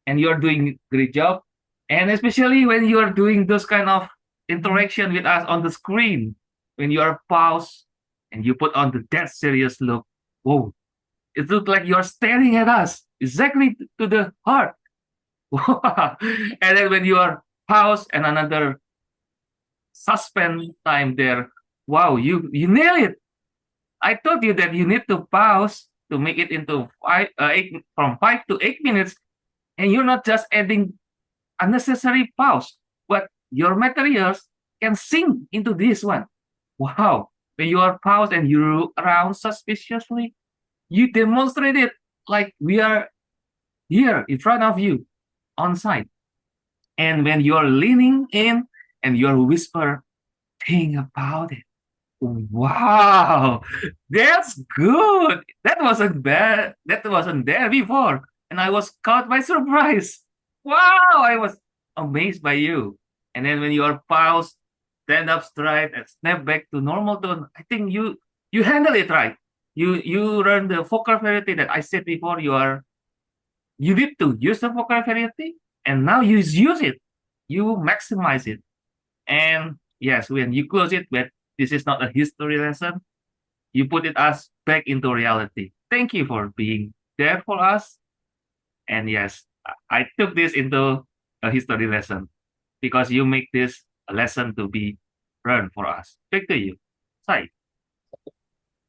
and you're doing great job. And especially when you are doing those kind of interaction with us on the screen, when you are paused and you put on the dead serious look. Whoa, it looks like you're staring at us exactly to the heart. And then when you are paused and another suspend time there, wow, you nail it. I told you that you need to pause to make it into 5 to 8 minutes, and you're not just adding unnecessary pause, but your materials can sink into this one. Wow, when you are paused and you look around suspiciously, you demonstrate it like we are here in front of you on site. And when you're leaning in and you're whisper, think about it. Wow, that's good. That wasn't bad. That wasn't there before. And I was caught by surprise. Wow, I was amazed by you. And then when you are paused, stand up straight and snap back to normal tone, I think you handle it right. You learn the vocabulary that I said before. You need to use the vocabulary, and now you use it. You maximize it. And yes, when you close it, but this is not a history lesson, you put it us back into reality. Thank you for being there for us. And yes, I took this into a history lesson because you make this a lesson to be learned for us. Back to you. Sai.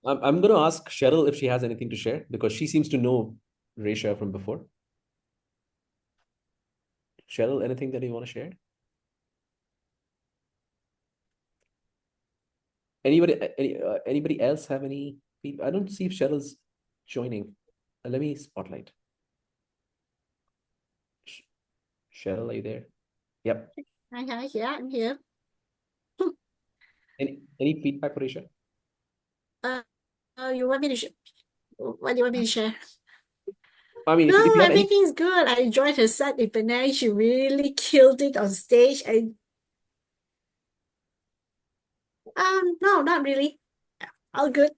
I'm going to ask Cheryl if she has anything to share because she seems to know Resha from before. Cheryl, anything that you want to share? Anybody else have any feedback? I don't see if Cheryl's joining. Let me spotlight. Cheryl, are you there? Yep. Hi, yeah, I'm here. Any feedback for Resha? You want me to what do you want me to share? I mean, No, if you have any... everything's good. I enjoyed her set in Penang. She really killed it on stage. No, not really. All good.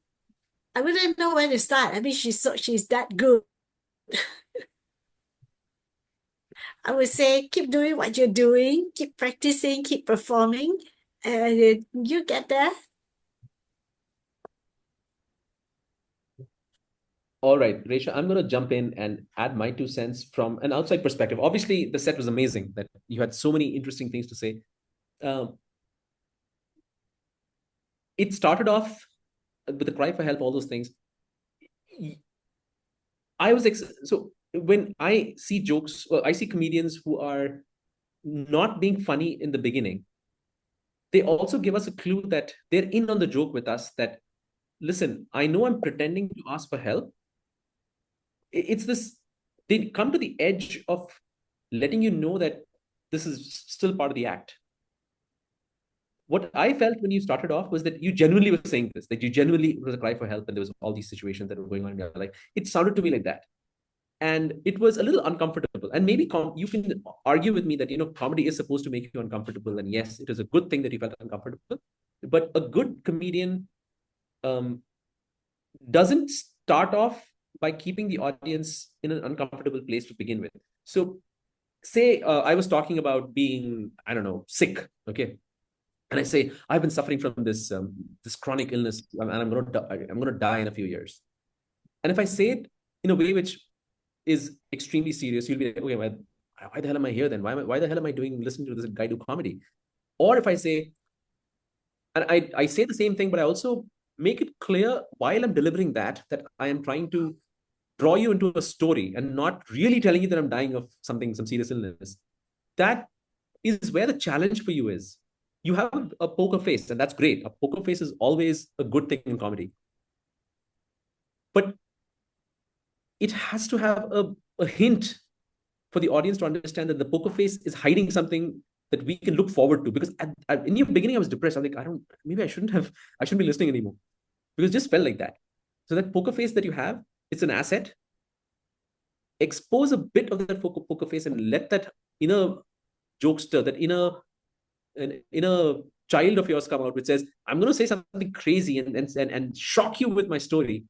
I wouldn't know where to start. I mean, she's that good. I would say keep doing what you're doing, keep practicing, keep performing, and you get there. All right, Resha, I'm going to jump in and add my 2 cents from an outside perspective. Obviously, the set was amazing. That you had so many interesting things to say. It started off with the cry for help, all those things. So when I see jokes, I see comedians who are not being funny in the beginning, they also give us a clue that they're in on the joke with us, that, listen, I know I'm pretending to ask for help. It's this, they come to the edge of letting you know that this is still part of the act. What I felt when you started off was that you genuinely were saying this, that you genuinely was a cry for help, and there was all these situations that were going on in your life. It sounded to me like that. And it was a little uncomfortable. And maybe you can argue with me that, comedy is supposed to make you uncomfortable. And yes, it is a good thing that you felt uncomfortable. But a good comedian doesn't start off by keeping the audience in an uncomfortable place to begin with. So say I was talking about being, I don't know, sick, okay? And I say, I've been suffering from this chronic illness, and I'm going to die in a few years. And if I say it in a way which is extremely serious, you'll be like, okay, why the hell am I here then? Why the hell am I listening to this guy do comedy? Or if I say, and I say the same thing, but I also make it clear while I'm delivering that I am trying to draw you into a story and not really telling you that I'm dying of some serious illness. That is where the challenge for you is. you have a poker face, and that's great. A poker face is always a good thing in comedy. But it has to have a hint for the audience to understand that the poker face is hiding something that we can look forward to. Because in the beginning, I was depressed. I'm like, maybe I shouldn't be listening anymore, because it just felt like that. So that poker face that you have, it's an asset. Expose a bit of that poker face and let that inner jokester, that inner child of yours come out, which says, I'm going to say something crazy and shock you with my story.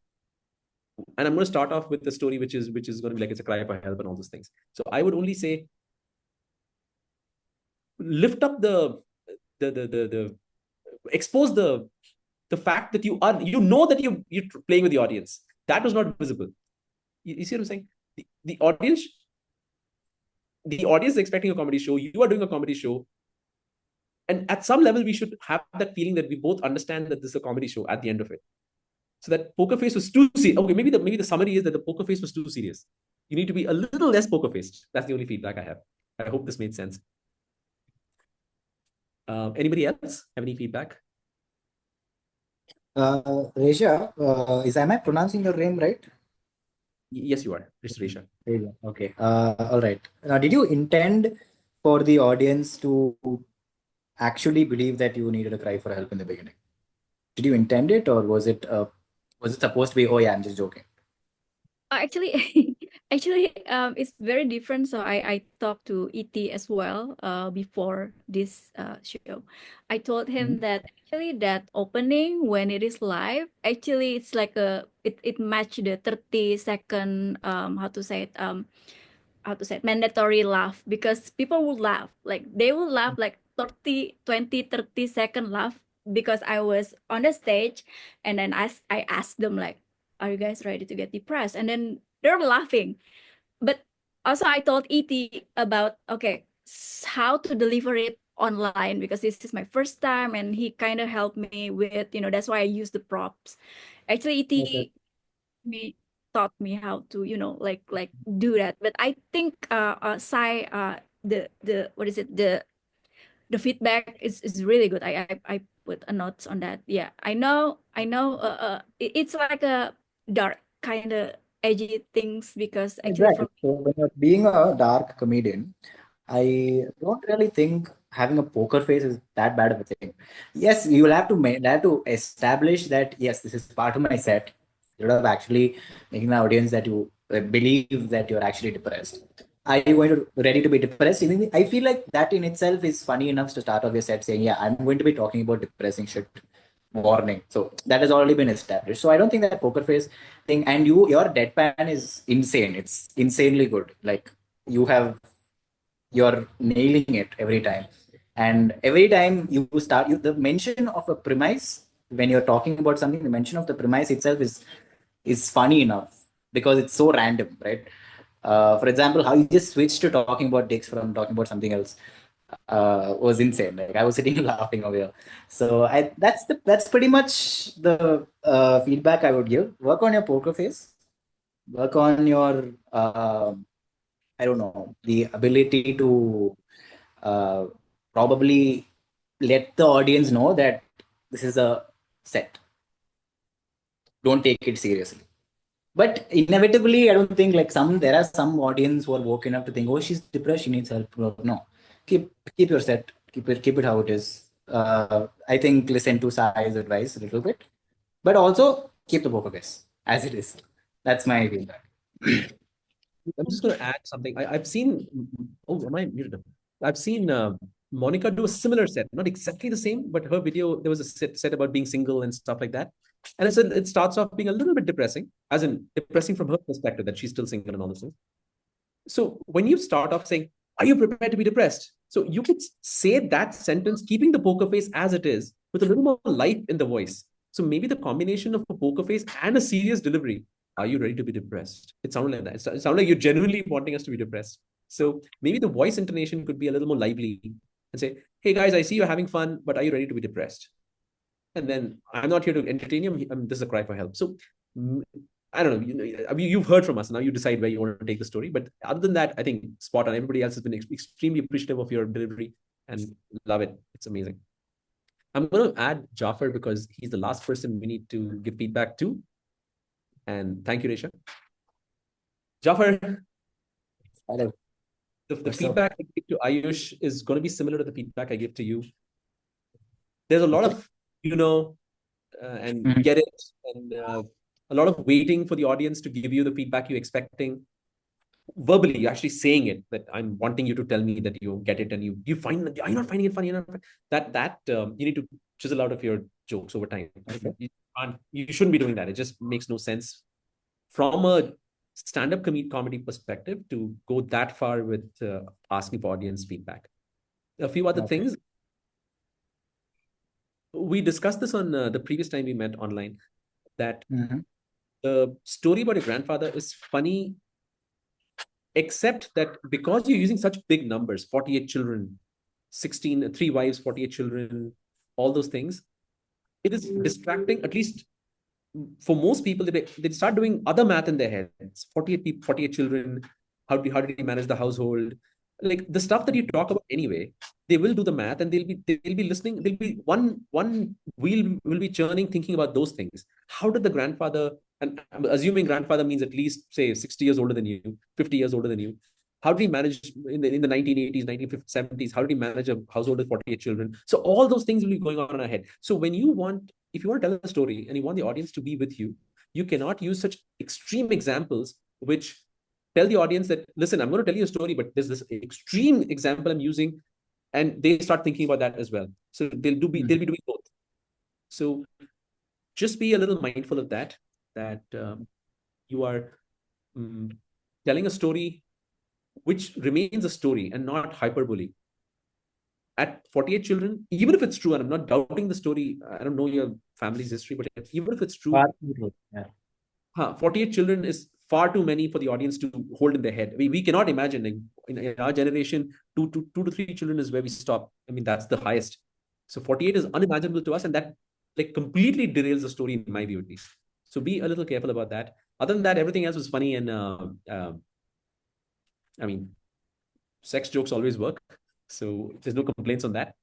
And I'm going to start off with the story, which is going to be like, it's a cry for help and all those things. So I would only say, lift up the expose the fact that you know that you're playing with the audience. That was not visible. You see what I'm saying? The audience is expecting a comedy show. You are doing a comedy show. And at some level, we should have that feeling that we both understand that this is a comedy show at the end of it. So that poker face was too serious. Okay, maybe the summary is that the poker face was too serious. You need to be a little less poker faced. That's the only feedback I have. I hope this made sense. Anybody else have any feedback? Resha, am I pronouncing your name right? Yes, you are. It's Resha. Okay. All right. Now, did you intend for the audience to actually believe that you needed a cry for help in the beginning? Did you intend it, or was it supposed to be, oh yeah, I'm just joking? Actually, it's very different. So I talked to E.T. as well before this show. I told him that actually that opening, when it is live, actually it's like it matched the 30-second how to say it, mandatory laugh, because people will laugh, like they will laugh like 30-second laugh, because I was on the stage, and then I asked them like, are you guys ready to get depressed? And then they're laughing. But also I told E.T. about, okay, how to deliver it online, because this is my first time, and he kind of helped me with, that's why I use the props. Actually, E.T. taught me how to, like do that. But I think Sai, the what is it, the feedback is really good. I put a note on that. Yeah, I know. It's like a dark kind of edgy things, because actually Exactly. So when you're being a dark comedian, I don't really think having a poker face is that bad of a thing. Yes, you will have to establish that, yes, this is part of my set. Instead of actually making the audience that you believe that you're actually depressed. Are you going to ready to be depressed? I feel like that in itself is funny enough to start off your set saying, yeah, I'm going to be talking about depressing shit. Warning. So that has already been established. So I don't think that poker face thing, and your deadpan is insane. It's insanely good. Like you're nailing it every time. And every time you start, the mention of a premise when you're talking about something, the mention of the premise itself is funny enough because it's so random, right? For example, how you just switched to talking about dicks from talking about something else was insane. Like I was sitting laughing over here. So that's pretty much the feedback I would give. Work on your poker face. Work on your I don't know, the ability to probably let the audience know that this is a set. Don't take it seriously. But inevitably, I don't think like there are some audience who are woke enough to think, oh, she's depressed, she needs help. No, keep your set, keep it how it is. I think listen to Sai's advice a little bit, but also keep the poker face as it is. That's my feedback. I'm just going to add something. I've seen. Oh, am I muted? I've seen Monica do a similar set, not exactly the same, but her video, there was a set about being single and stuff like that. And it starts off being a little bit depressing, as in depressing from her perspective that she's still single and all those things. So when you start off saying, are you prepared to be depressed? So you could say that sentence, keeping the poker face as it is, with a little more life in the voice. So maybe the combination of a poker face and a serious delivery. Are you ready to be depressed? It sounded like that. It sounded like you're genuinely wanting us to be depressed. So maybe the voice intonation could be a little more lively and say, hey guys, I see you're having fun, but are you ready to be depressed? And then I'm not here to entertain you. This is a cry for help. So I don't know. You've heard from us. Now you decide where you want to take the story. But other than that, I think spot on. Everybody else has been extremely appreciative of your delivery and love it. It's amazing. I'm going to add Jafar because he's the last person we need to give feedback to. And thank you, Resha. Jafar, Hello. the What's up? feedback I give to Ayush is going to be similar to the feedback I give to you. There's a lot of, and Mhm. get it, and a lot of waiting for the audience to give you the feedback you're expecting. Verbally, you're actually saying it, that I'm wanting you to tell me that you get it, and you find that, are you not finding it funny? You're not, that you need to chisel out of your jokes over time. You shouldn't be doing that. It just makes no sense from a stand-up comedy perspective to go that far with asking for audience feedback. A few other things. We discussed this on the previous time we met online, that the story about your grandfather is funny, except that because you're using such big numbers, 48 children, 16, 3 wives, 48 children, all those things, it is distracting, at least for most people. They start doing other math in their heads. 48 people, 48 children, how did he manage the household? Like the stuff that you talk about anyway, they will do the math, and they'll be listening. They'll be one wheel will be churning, thinking about those things. How did the grandfather, and I'm assuming grandfather means at least say 60 years older than you, 50 years older than you. How did he manage in the 1980s, 1970s? How did he manage a household with 48 children? So all those things will be going on in our head. So if you want to tell a story and you want the audience to be with you, you cannot use such extreme examples which tell the audience that, listen, I'm going to tell you a story, but there's this extreme example I'm using, and they start thinking about that as well. So they'll be doing both. So just be a little mindful of that you are telling a story which remains a story and not hyperbole. At 48 children, even if it's true, and I'm not doubting the story, I don't know your family's history, but even if it's true, 48 children is far too many for the audience to hold in their head. We cannot imagine, like, in our generation, two to three children is where we stop. I mean, that's the highest. So 48 is unimaginable to us, and that like completely derails the story in my view, at least. So be a little careful about that. Other than that, everything else was funny, and I mean, sex jokes always work, so there's no complaints on that.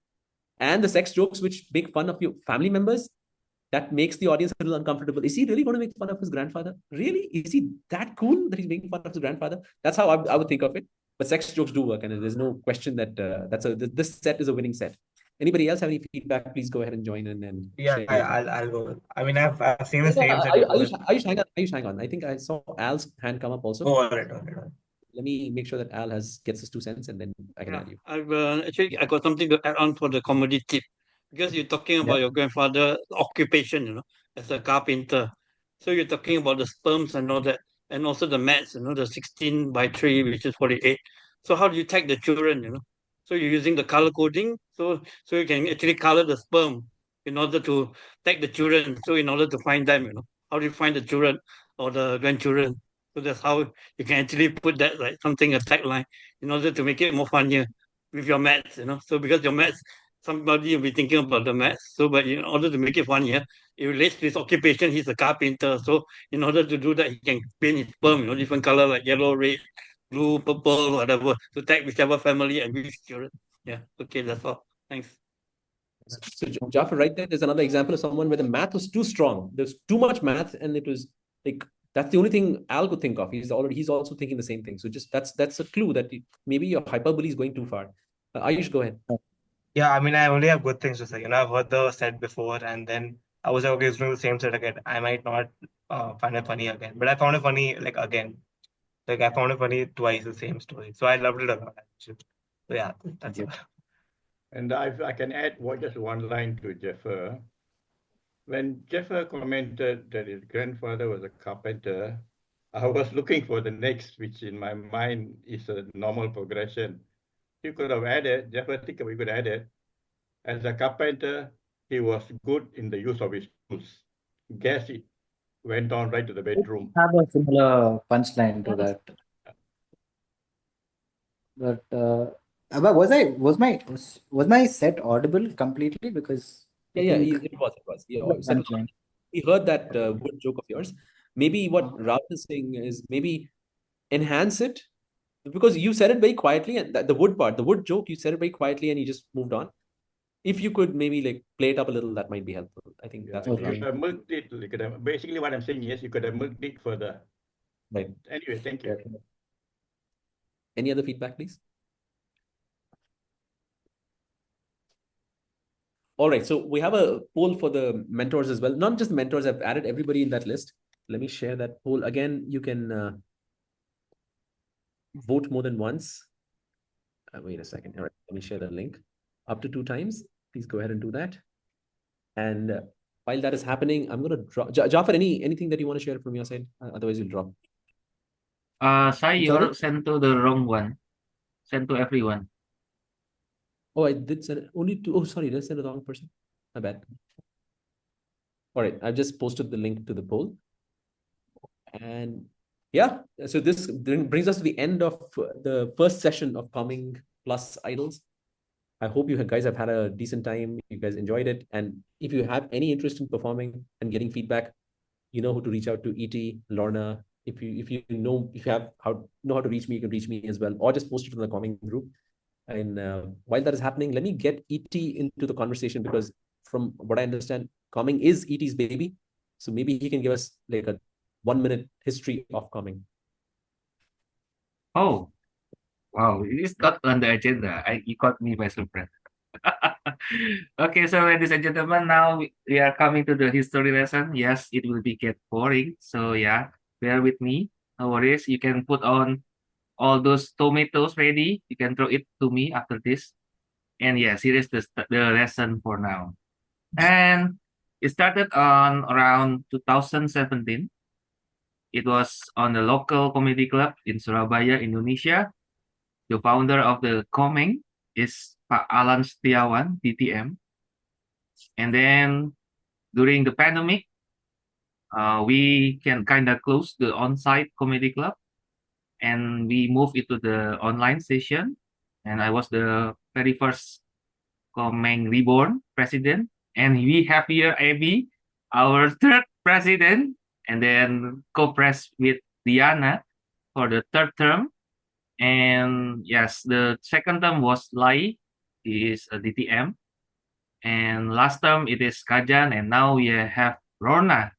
And the sex jokes which make fun of your family members, that makes the audience a little uncomfortable. Is he really going to make fun of his grandfather? Really? Is he that cool that he's making fun of his grandfather? That's how I would think of it. But sex jokes do work, and there's no question that this set is a winning set. Anybody else have any feedback? Please go ahead and join in and Yeah, share. I'll go. I mean, I've seen the same set before. Ayush, hang on. I think I saw Al's hand come up also. Oh, all right. Let me make sure that Al gets his 2 cents, and then I can add you. I got something to add on for the comedy tip, because you're talking about your grandfather's occupation, as a carpenter. So you're talking about the sperms and all that, and also the maths, the 16 by 3, which is 48. So how do you tag the children? So you're using the color coding, so you can actually color the sperm in order to tag the children. So in order to find them, how do you find the children or the grandchildren? So that's how you can actually put that like something, a tagline, in order to make it more funnier with your maths. So because your maths, somebody will be thinking about the maths. So but in order to make it funnier, it relates to his occupation. He's a carpenter. So in order to do that, he can paint his sperm, different color like yellow, red, blue, purple, whatever, to tag whichever family and which children. Yeah. Okay, that's all. Thanks. So Jafar, right there's another example of someone where the math was too strong. There's too much math, and it was like that's the only thing Al could think of. He's also thinking the same thing. So just that's a clue that maybe your hyperbole is going too far. Ayush, go ahead. Yeah, I mean, I only have good things to say. I've heard the set before, and then I was like, okay, it's doing the same set again. I might not find it funny again, but I found it funny like again. Like I found it funny twice, the same story. So I loved it a lot. Actually. So yeah, that's it. And I can add just one line to Jeffer. When Jeffer commented that his grandfather was a carpenter, I was looking for the next, which in my mind is a normal progression. You could have added, Jeffer, think we could add it. As a carpenter, he was good in the use of his tools. Guess it went on right to the bedroom. I have a similar punchline to that. But was my set audible completely? Because it was. He heard that good joke of yours. Maybe what Ralph is saying is maybe enhance it, because you said it very quietly, and the wood joke, you said it very quietly and you just moved on. if you could maybe like play it up a little, that might be helpful. I think that's what You could have milked it. You could have, basically, what I'm saying is you could have milked it further. Right. Anyway, thank you. Any other feedback, please? All right, so we have a poll for the mentors as well. Not just the mentors, I've added everybody in that list. Let me share that poll. Again, you can vote more than once. Wait a second. All right, let me share the link. Up to 2 times. Please go ahead and do that. And while that is happening, I'm going to drop. Jafar, anything that you want to share from your side? Otherwise, you'll drop. Sai, you're sent to the wrong one. Send to everyone. Oh, I did send it only to. Oh, sorry, did I send the wrong person? My bad. All right, I've just posted the link to the poll. And yeah, so this brings us to the end of the first session of Comeng Plus Idols. I hope you guys have had a decent time. You guys enjoyed it. And if you have any interest in performing and getting feedback, you know who to reach out to, ET, Lorna. If you know how to reach me, you can reach me as well, or just post it in the Comeng group. And while that is happening, let me get ET into the conversation, because from what I understand, Comeng is ET's baby. So maybe he can give us like a 1-minute history of Comeng. Oh, wow. It's not on the agenda. You caught me by surprise. Okay, so ladies and gentlemen, now we are coming to the history lesson. Yes, it will be get boring. So yeah, bear with me. No worries. You can put on all those tomatoes ready. You can throw it to me after this. And yes, here is the lesson for now. And it started on around 2017. It was on the local comedy club in Surabaya, Indonesia. The founder of the Comeng is Pak Alan Setiawan, DTM. And then during the pandemic, we can kind of close the on-site comedy club, and we moved into the online session. And I was the very first Comeng Reborn president. And we have here Abby, our third president, and then co-pres with Diana for the third term. And yes, the second term was Lai, he is a DTM. And last term it is Kajan, and now we have Lorna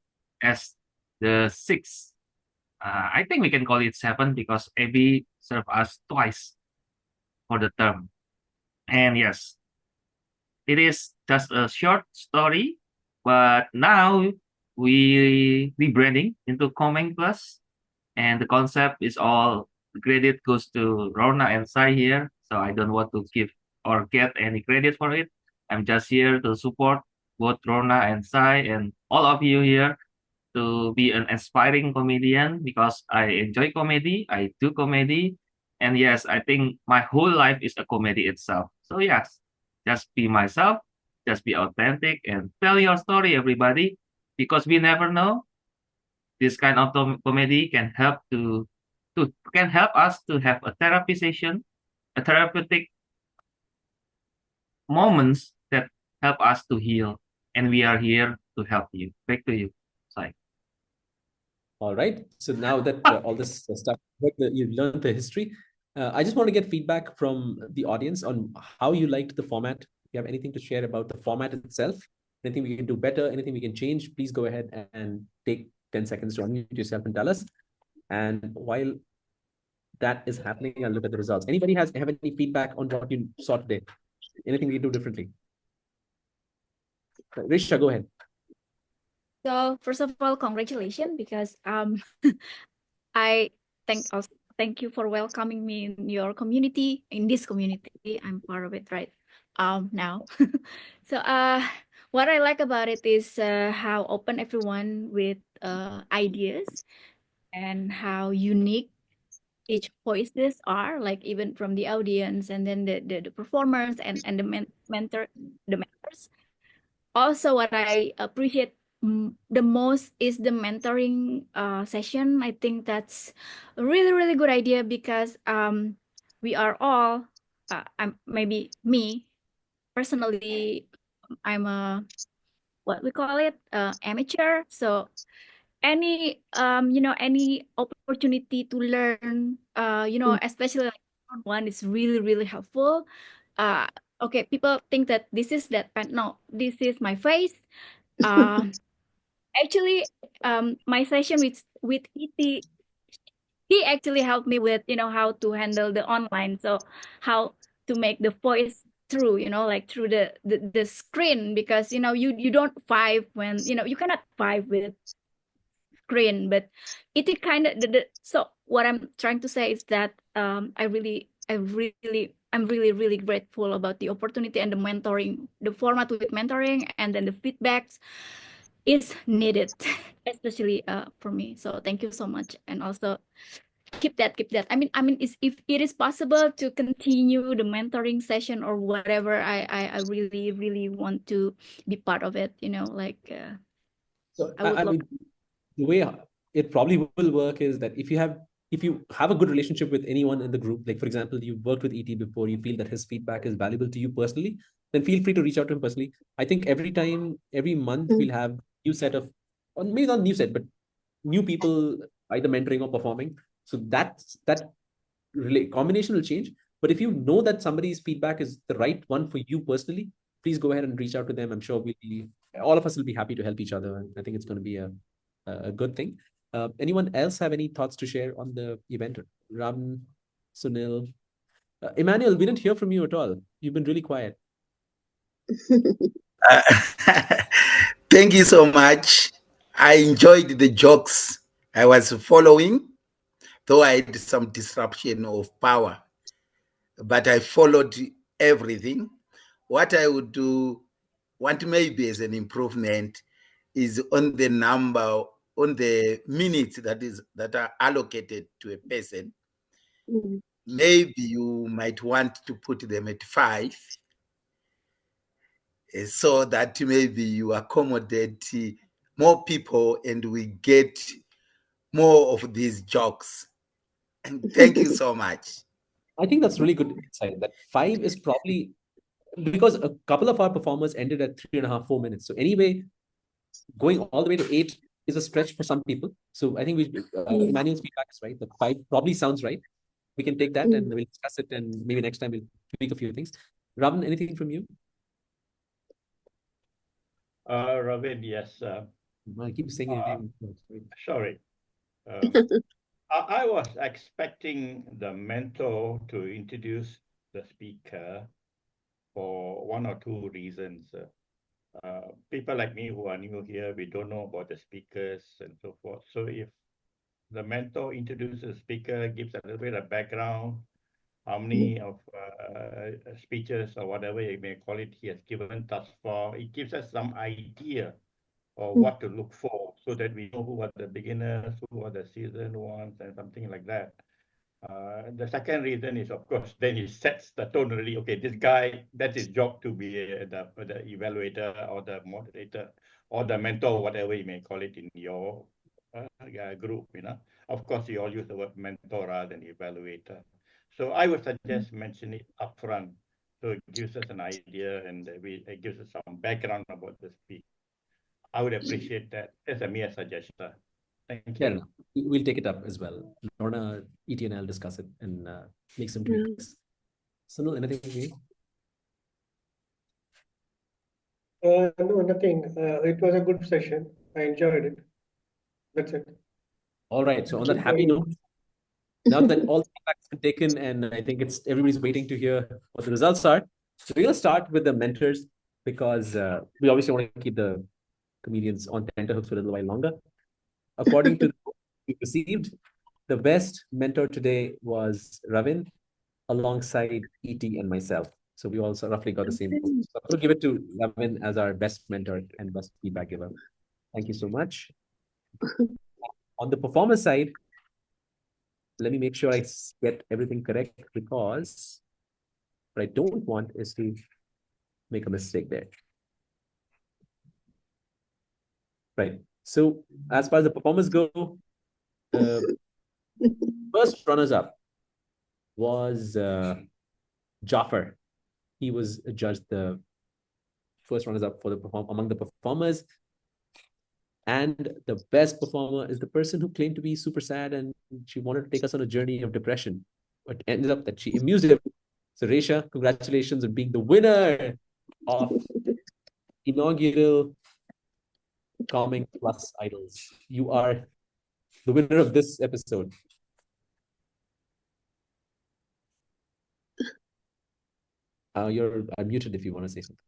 as the sixth. I think we can call it 7 because Abby served us twice for the term. And yes, it is just a short story, but now we rebranding into Comeng Plus, and the concept is all the credit goes to Lorna and Sai here. So I don't want to give or get any credit for it. I'm just here to support both Lorna and Sai and all of you here to be an aspiring comedian, because I enjoy comedy, I do comedy, and yes, I think my whole life is a comedy itself. So yes, just be myself, just be authentic, and tell your story, everybody, because we never know. This kind of comedy can help can help us to have a therapy session, a therapeutic moments that help us to heal, and we are here to help you. Back to you, Sai. All right. So now that all this stuff, you've learned the history, I just want to get feedback from the audience on how you liked the format. If you have anything to share about the format itself, anything we can do better, anything we can change, please go ahead and take 10 seconds to unmute yourself and tell us. And while that is happening, I'll look at the results. Anybody have any feedback on what you saw today? Anything we can do differently? Risha, go ahead. So first of all, congratulations, because I thank you for welcoming me in your community, in this community. I'm part of it right now. So what I like about it is how open everyone with ideas, and how unique each voices are, like even from the audience, and then the performers, and the mentors. Also, what I appreciate the most is the mentoring session. I think that's a really good idea, because we are all maybe me personally, I'm a, what we call it, amateur. So any any opportunity to learn, especially like one is really helpful. okay, people think that this is that pen. No, this is my face. Actually, my session with ET, he actually helped me with, how to handle the online. So how to make the voice through, like through the screen, because, you don't vibe when, you cannot vibe with screen, but it is kind of so what I'm trying to say is that I'm really grateful about the opportunity and the mentoring, the format with mentoring, and then the feedbacks is needed, especially for me. So thank you so much, and also keep that. I mean, if it is possible to continue the mentoring session or whatever, I really want to be part of it. Like So I would I love. mean, the way it probably will work is that if you have a good relationship with anyone in the group, like for example, you've worked with ET before, you feel that his feedback is valuable to you personally, then feel free to reach out to him personally. I think every month we'll have new set of, or maybe not new set, but new people either mentoring or performing. So that combination will change. But if you know that somebody's feedback is the right one for you personally, please go ahead and reach out to them. I'm sure all of us will be happy to help each other. And I think it's going to be a good thing. Anyone else have any thoughts to share on the event? Ram, Sunil, Emmanuel, we didn't hear from you at all. You've been really quiet. Uh, Thank you so much. I enjoyed the jokes I was following, though I had some disruption of power, but I followed everything. What I would want maybe as an improvement is on the number, on the minutes that are allocated to a person. Maybe you might want to put them at 5, so that maybe you accommodate more people and we get more of these jokes. And thank you so much. I think that's really good insight. That 5 is probably because a couple of our performers ended at 3.5, 4 minutes. So anyway, going all the way to 8 is a stretch for some people. So I think Emmanuel's feedback is right. The 5 probably sounds right. We can take that and we'll discuss it, and maybe next time we'll tweak a few things. Ravin, anything from you? Ravin, yes. I keep saying your name. Sorry. I was expecting the mentor to introduce the speaker for one or two reasons. People like me who are new here, we don't know about the speakers and so forth. So if the mentor introduces the speaker, gives a little bit of background, how many of speeches or whatever you may call it he has given thus far, it gives us some idea of what to look for so that we know who are the beginners, who are the seasoned ones, and something like that. The second reason is, of course, then he sets the tone really. Okay, this guy, that's his job to be the evaluator or the moderator or the mentor, whatever you may call it in your group. Of course, you all use the word mentor rather than evaluator. So I would suggest mention it upfront, so it gives us an idea and it gives us some background about the speech. I would appreciate that as a mere suggestion. Thank you. Yeah, we'll take it up as well. Lorna, ET, and I'll discuss it and make some tweaks. Sunil, anything for you? No, nothing. It was a good session. I enjoyed it. That's it. All right. So on that happy note, now that all the feedback has been taken, and I think everybody's waiting to hear what the results are. So we're going to start with the mentors because we obviously want to keep the comedians on tenterhooks for a little while longer. According to what we received, the best mentor today was Ravin alongside ET and myself. So we also roughly got the same. So I'm going to give it to Ravin as our best mentor and best feedback giver. Thank you so much. On the performer side, let me make sure I get everything correct, because what I don't want is to make a mistake there. Right. So as far as the performers go, first runners-up was Jaffer. He was judged the first runners-up for among the performers. And the best performer is the person who claimed to be super sad and she wanted to take us on a journey of depression. But ended up that she amused everyone. So Resha, congratulations on being the winner of inaugural Comeng Plus Idols. You are the winner of this episode. You're muted if you want to say something.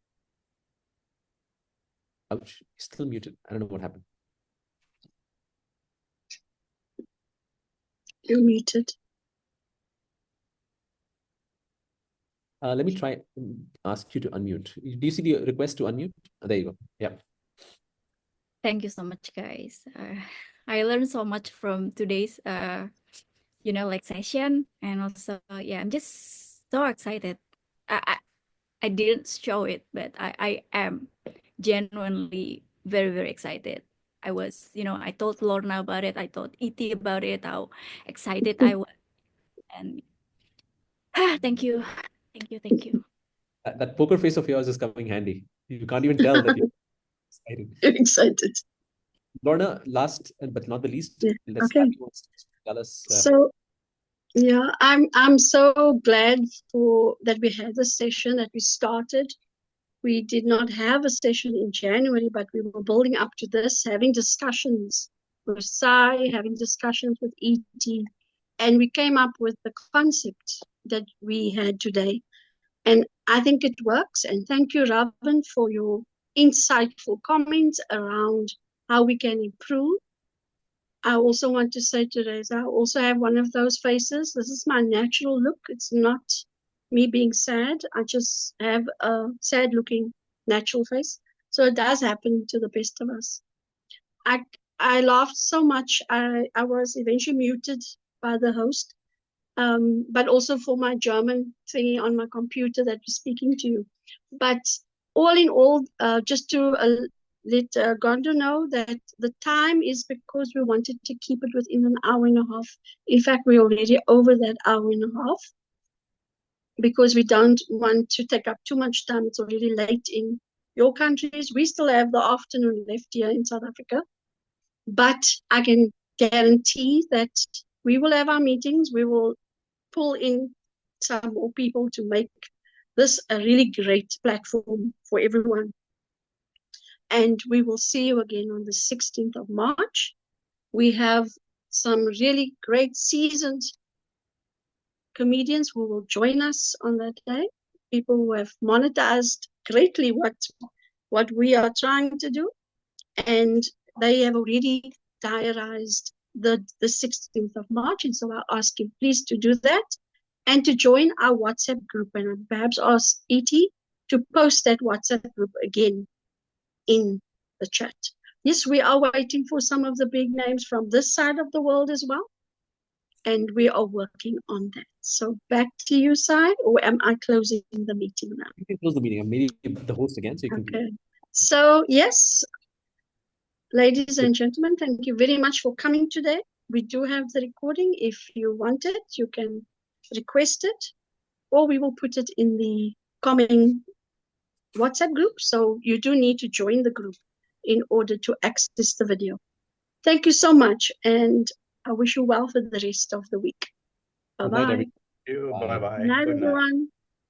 Ouch, you're still muted. I don't know what happened. You're muted. Let me try and ask you to unmute. Do you see the request to unmute? There you go. Yeah. Thank you so much, guys. I learned so much from today's, like session, and also, yeah, I'm just so excited. I didn't show it, but I am genuinely very, very excited. I was, I told Lorna about it. I told E.T. about it, how excited I was. And thank you. Thank you. Thank you. That poker face of yours is coming handy. You can't even tell that you're excited. You're excited. Lorna, last but not the least, Yeah. let's Okay. have you tell us. So yeah, I'm so glad that we had this session, that we started. We did not have a session in January, but we were building up to this, having discussions with Sai, having discussions with E.T., and we came up with the concept that we had today. And I think it works. And thank you, Ravan, for your insightful comments around how we can improve. I also want to say today, I also have one of those faces. This is my natural look. It's not me being sad. I just have a sad looking natural face. So it does happen to the best of us. I laughed so much. I was eventually muted by the host, but also for my German thingy on my computer that was speaking to you. But all in all, just to let Gondo know that the time is because we wanted to keep it within an hour and a half. In fact, we're already over that hour and a half because we don't want to take up too much time. It's already late in your countries. We still have the afternoon left here in South Africa. But I can guarantee that we will have our meetings. We will pull in some more people to make this a really great platform for everyone. And we will see you again on the 16th of March. We have some really great seasoned comedians who will join us on that day. People who have monetized greatly what we are trying to do. And they have already diarized the 16th of March. And so I ask you please to do that and to join our WhatsApp group. And I'll perhaps ask E.T. to post that WhatsApp group again in the chat. Yes, we are waiting for some of the big names from this side of the world as well. And we are working on that. So back to you, Sai, or am I closing the meeting now? You can close the meeting. I'm maybe the host again, so you can. Okay. So yes, ladies and gentlemen, thank you very much for coming today. We do have the recording. If you want it, you can request it, or we will put it in the Comeng WhatsApp group. So you do need to join the group in order to access the video. Thank you so much, and I wish you well for the rest of the week. Bye-bye. Bye-bye. Good night, everyone.